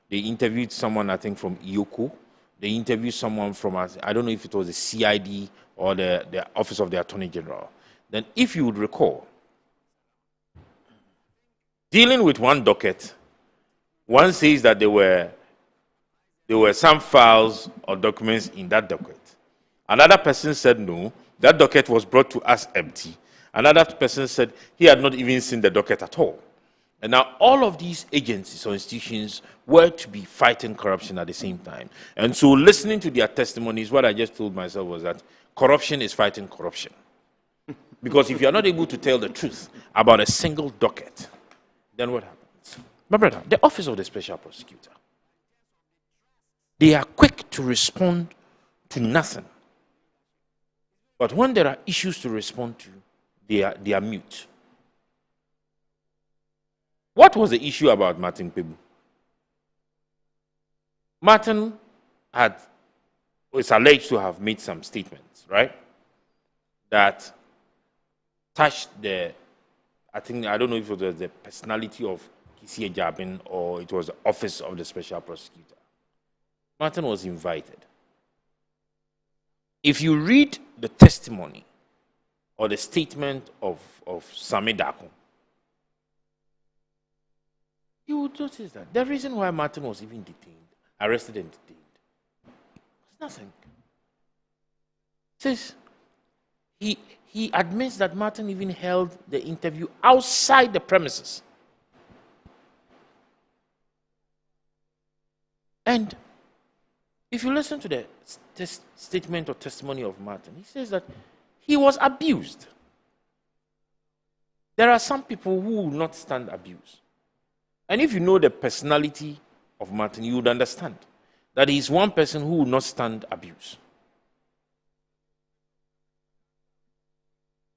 They interviewed someone, I think, from IOCO. They interviewed someone from, I don't know if it was the CID or the Office of the Attorney General. Then, if you would recall, dealing with one docket, one says that there were some files or documents in that docket. Another person said no, that docket was brought to us empty. Another person said he had not even seen the docket at all. And now all of these agencies or institutions were to be fighting corruption at the same time. And so listening to their testimonies, what I just told myself was that corruption is fighting corruption. Because if you are not able to tell the truth about a single docket, then what happens? My brother, the Office of the Special Prosecutor, they are quick to respond to nothing. But when there are issues to respond to, they are mute. What was the issue about Martin Kpebu? Martin was alleged to have made some statements, right? That touched I don't know if it was the personality of Kisi Ejabin or it was the Office of the Special Prosecutor. Martin was invited. If you read the testimony or the statement of Sami Darko, you would notice that the reason why Martin was even arrested and detained, was nothing. Says he admits that Martin even held the interview outside the premises. And if you listen to the statement or testimony of Martin, he says that he was abused. There are some people who will not stand abuse. And if you know the personality of Martin, you would understand that he is one person who will not stand abuse.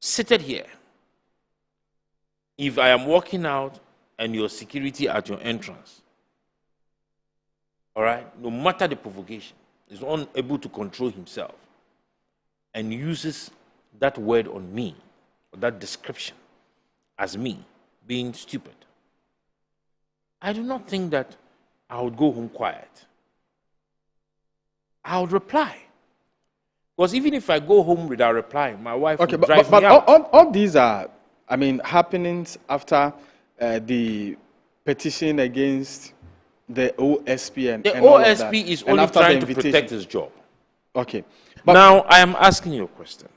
Seated here, if I am walking out and your security at your entrance, all right, no matter the provocation, is unable to control himself and uses that word on me, or that description, as me being stupid, I do not think that I would go home quiet. I would reply. Because even if I go home without replying, my wife would drive me out. All these are, happenings after the petition against the OSP the OSP is only trying to protect his job. Okay. Now, I am asking you a question.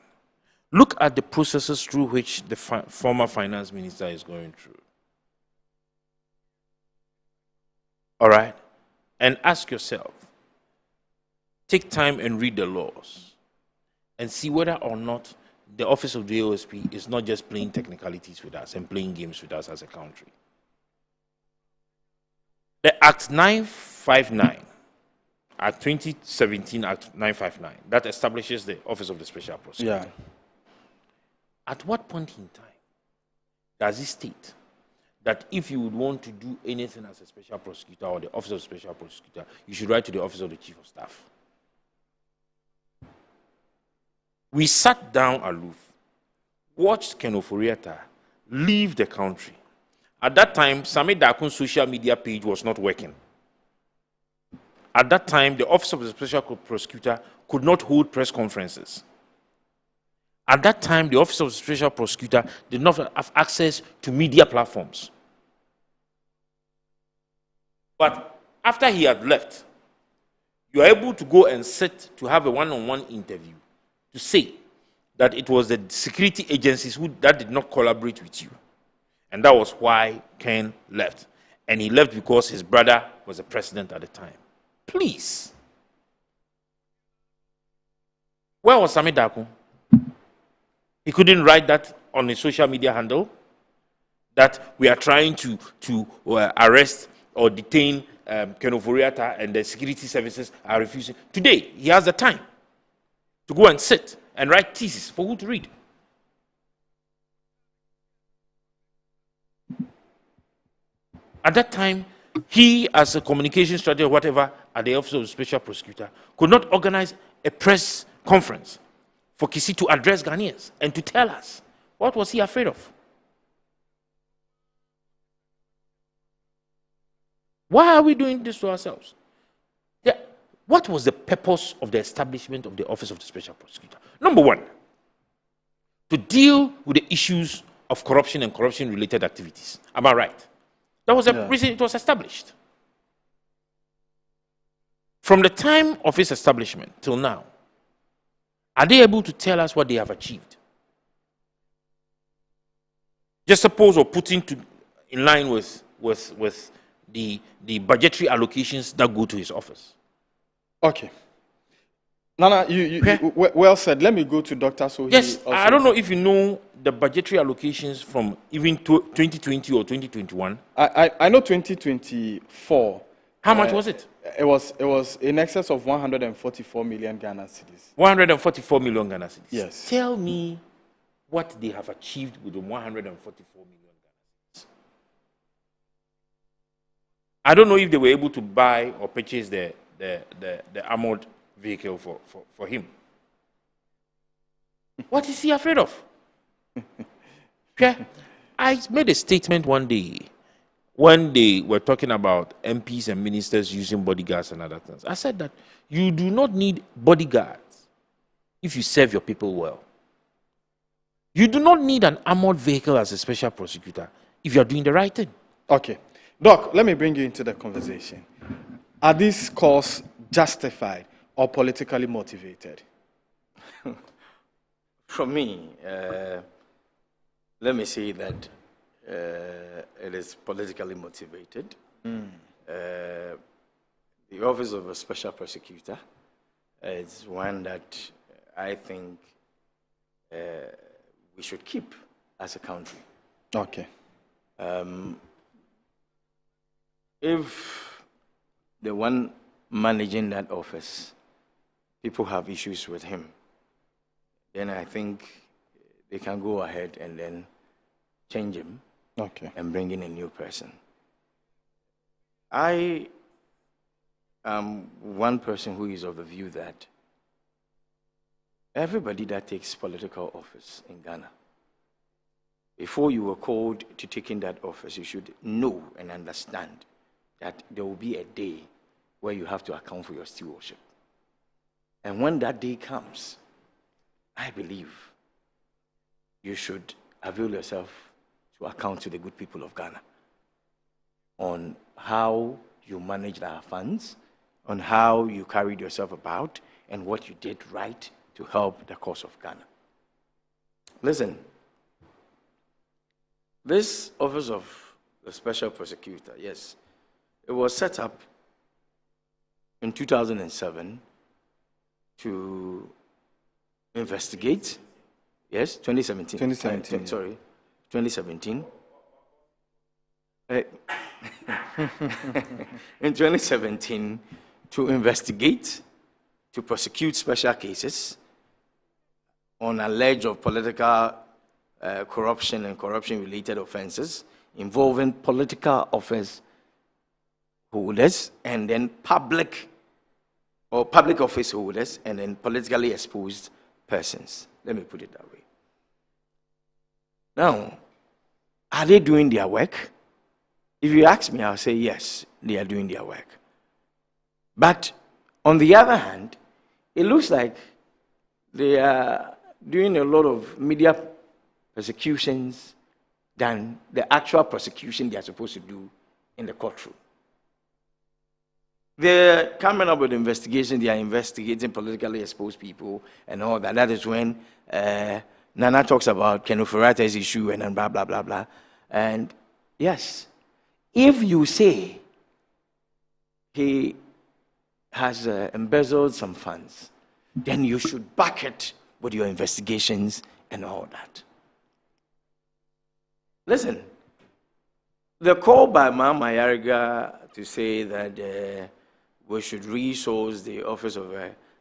Look at the processes through which the former finance minister is going through. All right? And ask yourself, take time and read the laws and see whether or not the office of the OSP is not just playing technicalities with us and playing games with us as a country. The Act 959, Act 2017, Act 959, that establishes the Office of the Special Prosecutor. Yeah. At what point in time does it state that if you would want to do anything as a special prosecutor or the Office of the Special Prosecutor, you should write to the Office of the Chief of Staff? We sat down aloof, watched Ken Ofori-Atta leave the country. At that time, Sami Darko's social media page was not working. At that time, the Office of the Special Prosecutor could not hold press conferences. At that time, the Office of the Special Prosecutor did not have access to media platforms. But after he had left, you are able to go and sit to have a one-on-one interview to say, that it was the security agencies that did not collaborate with you. And that was why Ken left. And he left because his brother was the president at the time. Please. Where was Sami Daku? He couldn't write that on his social media handle that we are trying to arrest or detain Ken Ofori-Atta and the security services are refusing. Today, he has the time to go and sit and write thesis for who to read. At that time, he, as a communication strategist or whatever, at the Office of the Special Prosecutor, could not organize a press conference for Kissi to address Ghanaians and to tell us what was he afraid of. Why are we doing this to ourselves? What was the purpose of the establishment of the Office of the Special Prosecutor? Number one, to deal with the issues of corruption and corruption-related activities. Am I right? That was the reason it was established. From the time of its establishment till now, are they able to tell us what they have achieved? Just suppose or put into in line with the budgetary allocations that go to his office. Okay. Nana, you well said. Let me go to Dr. Sohi. Yes, also. I don't know if you know the budgetary allocations from even 2020 or 2021. I know 2024. How much was it? It was in excess of 144 million Ghana cedis. 144 million Ghana cedis. Yes. Tell me what they have achieved with the 144 million Ghana cedis. I don't know if they were able to buy or purchase the armored vehicle for him. What is he afraid of? Okay. I made a statement one day when they were talking about MPs and ministers using bodyguards and other things. I said that you do not need bodyguards if you serve your people well. You do not need an armored vehicle as a special prosecutor if you are doing the right thing. Okay. Doc, let me bring you into the conversation. Are these calls justified or politically motivated? From me, let me say that it is politically motivated. The Office of a Special Prosecutor is one that I think we should keep as a country. Okay. If the one managing that office, people have issues with him, then I think they can go ahead and then change him and bring in a new person. I am one person who is of the view that everybody that takes political office in Ghana, before you were called to take in that office, you should know and understand that there will be a day where you have to account for your stewardship. And when that day comes, I believe you should avail yourself to account to the good people of Ghana on how you managed our funds, on how you carried yourself about, and what you did right to help the cause of Ghana. Listen, this Office of the Special Prosecutor, yes, it was set up in 2007 to investigate, yes, 2017. 2017. Sorry, 2017. In 2017, to investigate, to prosecute special cases on alleged of political corruption and corruption-related offenses involving political office holders and then public office holders and then politically exposed persons. Let me put it that way. Now, are they doing their work? If you ask me, I'll say yes, they are doing their work. But on the other hand, it looks like they are doing a lot of media persecutions than the actual prosecution they are supposed to do in the courtroom. they're coming up with investigation. They are investigating politically exposed people and all that. That is when Nana talks about Ken Ofori-Attah's issue and then blah, blah, blah, blah. And yes, if you say he has embezzled some funds, then you should back it with your investigations and all that. Listen, the call by Mama Yariga to say that we should resource the office of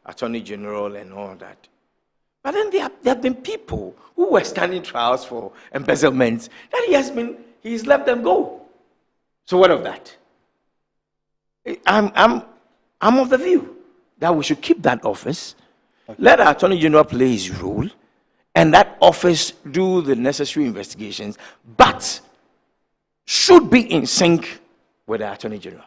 Attorney General and all that. But then there have been people who were standing trials for embezzlement that he's let them go. So what of that? I'm of the view that we should keep that office, let our Attorney General play his role, and that office do the necessary investigations, but should be in sync with the Attorney General.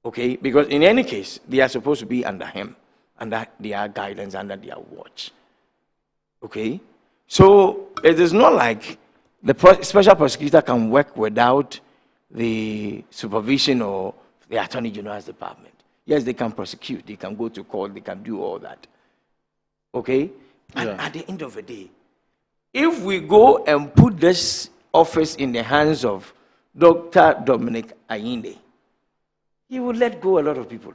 Okay? Because in any case, they are supposed to be under him, under their guidance, under their watch. Okay? So it is not like the special prosecutor can work without the supervision of the Attorney General's department. Yes, they can prosecute, they can go to court, they can do all that. Okay? And at the end of the day, if we go and put this office in the hands of Dr. Dominic Ayinde, he will let go a lot of people.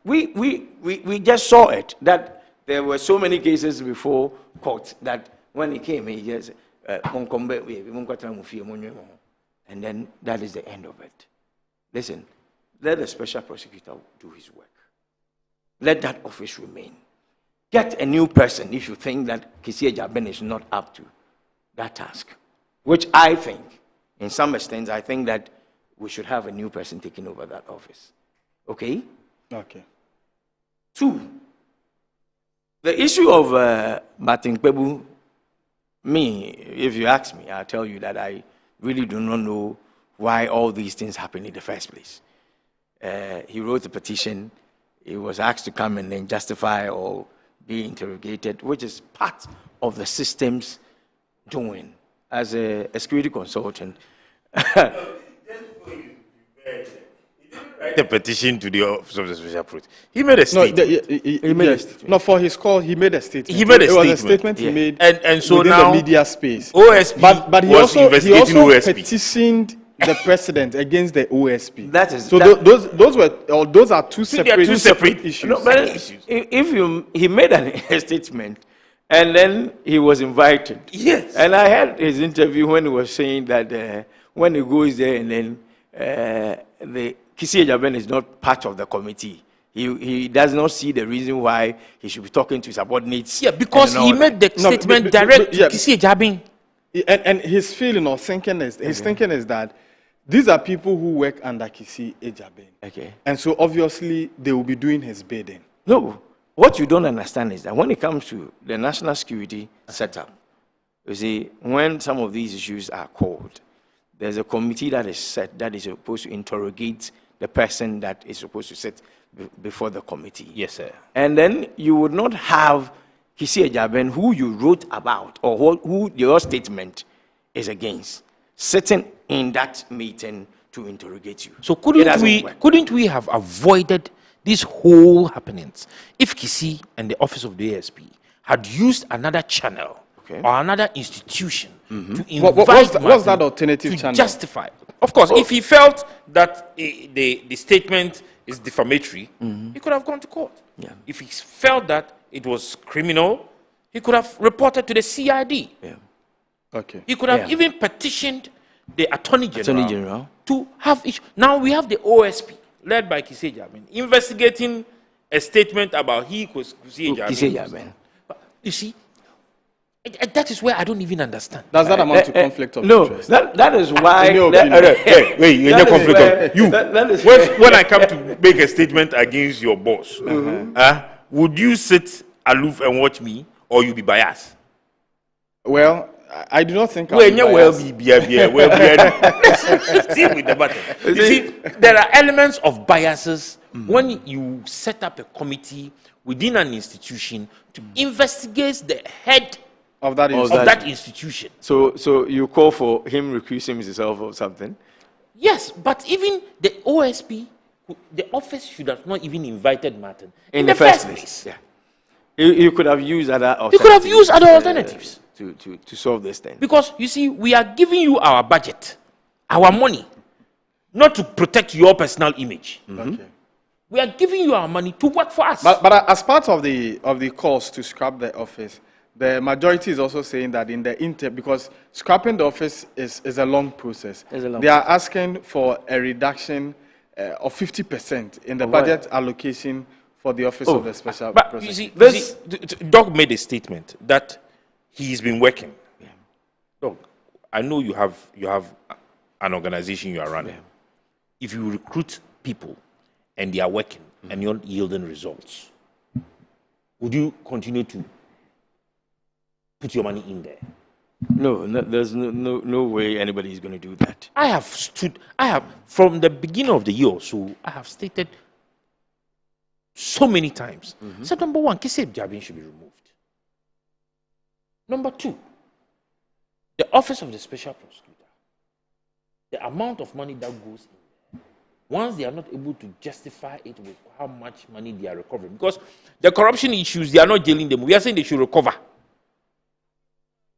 We just saw it, that there were so many cases before court that when he came, he just, and then that is the end of it. Listen, let the special prosecutor do his work. Let that office remain. Get a new person if you think that Kissi Ejaben is not up to that task, which I think, in some extent, I think that we should have a new person taking over that office. Okay? Okay. 2, the issue of Martin Kpebu, if you ask me, I'll tell you that I really do not know why all these things happen in the first place. He wrote a petition. He was asked to come and then justify or be interrogated, which is part of the system's doing as a security consultant. The petition to the office of the special prosecutor. He made a statement. He made a statement. No, for his call, he made a statement. He made a statement. It was a statement he made and so within now the media space. OSP but he was also OSP. petitioned the president against the OSP. That is so. Those are two separate issues. No, but he made a statement, and then he was invited. Yes. And I had his interview when he was saying that when he goes there, and then the Kissi Ejaben is not part of the committee. He does not see the reason why he should be talking to subordinates. Yeah, because he made the statement direct to Kissi Ejaben. And his feeling or thinking is thinking is that these are people who work under Kissi Ejaben. Okay. And so obviously they will be doing his bidding. No, what you don't understand is that when it comes to the national security setup, you see, when some of these issues are called, there's a committee that is set that is supposed to interrogate the person that is supposed to sit before the committee. Yes, sir. And then you would not have Kissi Ejaben, who you wrote about, or who your statement is against, sitting in that meeting to interrogate you. So couldn't we have avoided these whole happenings if Kissi and the office of the ASP had used another channel or another institution to invite what's that alternative channel? Justify. Of course, if he felt that the statement is defamatory, he could have gone to court. Yeah. If he felt that it was criminal, he could have reported to the CID. Yeah. Okay. He could have even petitioned the Attorney General, General to have issue. Now we have the OSP, led by Kissi Ejaben, investigating a statement about Kissi Ejaben. You see, that is where I don't even understand. Does that amount to conflict of interest? No, that is why. Wait, you're not conflict of when I come to make a statement against your boss, would you sit aloof and watch me, or you be biased? Well, I do not think. Well, see with the matter. You see, there are elements of biases when you set up a committee within an institution to investigate the head of that institution. So you call for him recusing himself or something? Yes, but even the OSP, the office should have not even invited Martin in the first place. Yeah. You could have used other alternatives. You could have used other alternatives. To solve this thing. Because, you see, we are giving you our budget, our money, not to protect your personal image. Okay. We are giving you our money to work for us. But as part of the cost to scrap the office, the majority is also saying that in the because scrapping the office is a long process. They are asking for a reduction of 50% in the budget allocation for the office of the special prosecutor. You see, Doug made a statement that he's been working. Yeah. Doug, I know you have an organization you are running. Yeah. If you recruit people and they are working and you're not yielding results, would you continue to put your money in there? No, there's no way anybody is going to do that. I have from the beginning of the year or so, I have stated so many times. So number one, Kiseb Jabin should be removed. Number two, the office of the special prosecutor, the amount of money that goes in there, once they are not able to justify it with how much money they are recovering, because the corruption issues, they are not jailing them. We are saying they should recover.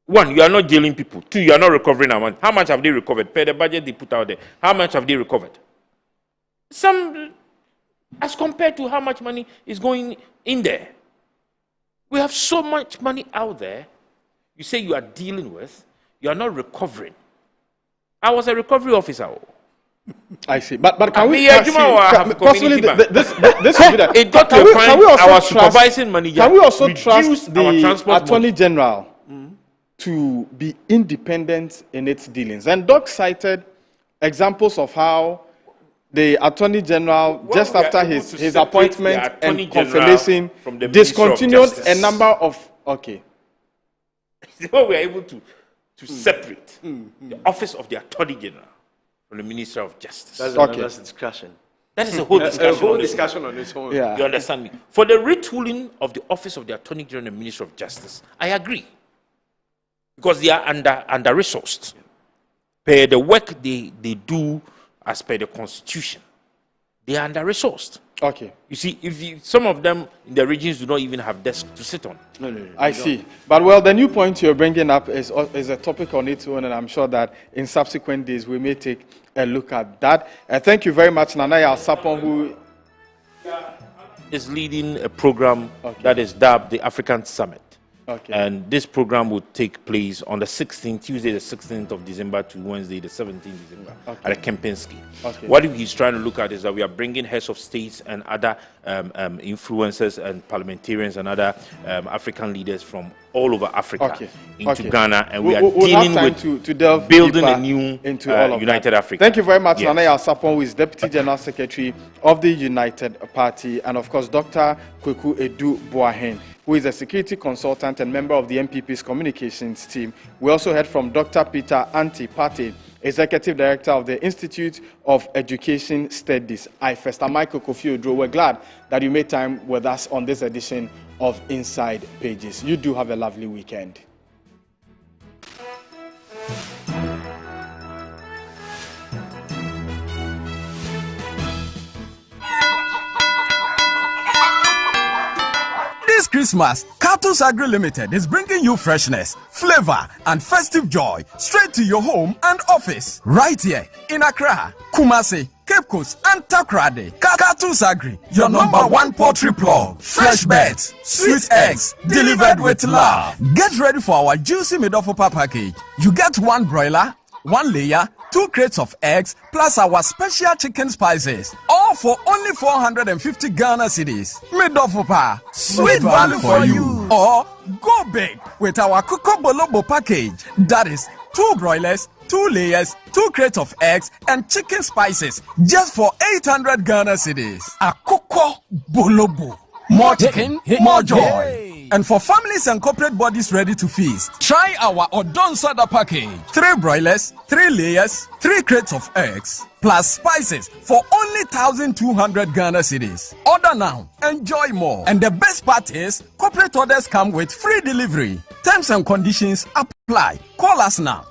One, you are not jailing people. Two, you are not recovering our money. How much have they recovered? Per the budget they put out there, how much have they recovered? Some, as compared to how much money is going in there. We have so much money out there. You say you are dealing with, you are not recovering. I was a recovery officer. I see. But can we possibly this should be that. It got to a point our supervising manager. Can we also trust the Attorney General to be independent in its dealings? And Doc cited examples of how the Attorney General, just after his appointment and confirmation, discontinued a number of So we are able to separate the office of the Attorney General from the Minister of Justice. That's another discussion. That is a whole discussion. A whole discussion on its own. Yeah. You understand me? For the retooling of the office of the Attorney General and Minister of Justice, I agree. Because they are under-resourced. Per the work they do as per the Constitution, they are under-resourced. Okay. You see, some of them in the regions do not even have desks to sit on. No. I see. But well, the new point you're bringing up is a topic on its own, and I'm sure that in subsequent days we may take a look at that. Thank you very much, Nanaya Sapon, who is leading a program that is dubbed the African Summit. Okay. And this program will take place on the 16th, Tuesday the 16th of December to Wednesday the 17th December at the Kempinski. Okay. What he's trying to look at is that we are bringing heads of states and other influencers and parliamentarians and other African leaders from all over Africa into Ghana, and we are dealing with to delve building a new into all of United that. Africa. Thank you very much, Nanaya Sapon, who is Deputy General Secretary of the United Party, and of course, Dr. Kweku Edu Boahen, who is a security consultant and member of the MPP's communications team. We also heard from Dr. Peter Antipati, Executive Director of the Institute of Education Studies, IFEST. I'm Michael Kofi Odro. We're glad that you made time with us on this edition of Inside Pages. You do have a lovely weekend. This Christmas, Cattle's Agri Limited is bringing you freshness, flavor, and festive joy straight to your home and office. Right here in Accra, Kumasi, Cape Coast, and Takrade. Cattle's Agri, your number one poultry plug. Fresh beds, sweet eggs, delivered with love. Get ready for our juicy Midofopa package. You get 1 broiler, 1 layer, 2 crates of eggs, plus our special chicken spices. All for only 450 Ghana cedis. Midofopa, sweet value for you. Or go big with our Coco Bolobo package. That is 2 broilers, 2 layers, 2 crates of eggs, and chicken spices. Just for 800 Ghana cedis. A Coco Bolobo. More chicken, more joy. And for families and corporate bodies ready to feast, try our Odon Soda package. 3 broilers, 3 layers, 3 crates of eggs, plus spices for only 1,200 Ghana cedis. Order now, enjoy more. And the best part is, corporate orders come with free delivery. Terms and conditions apply. Call us now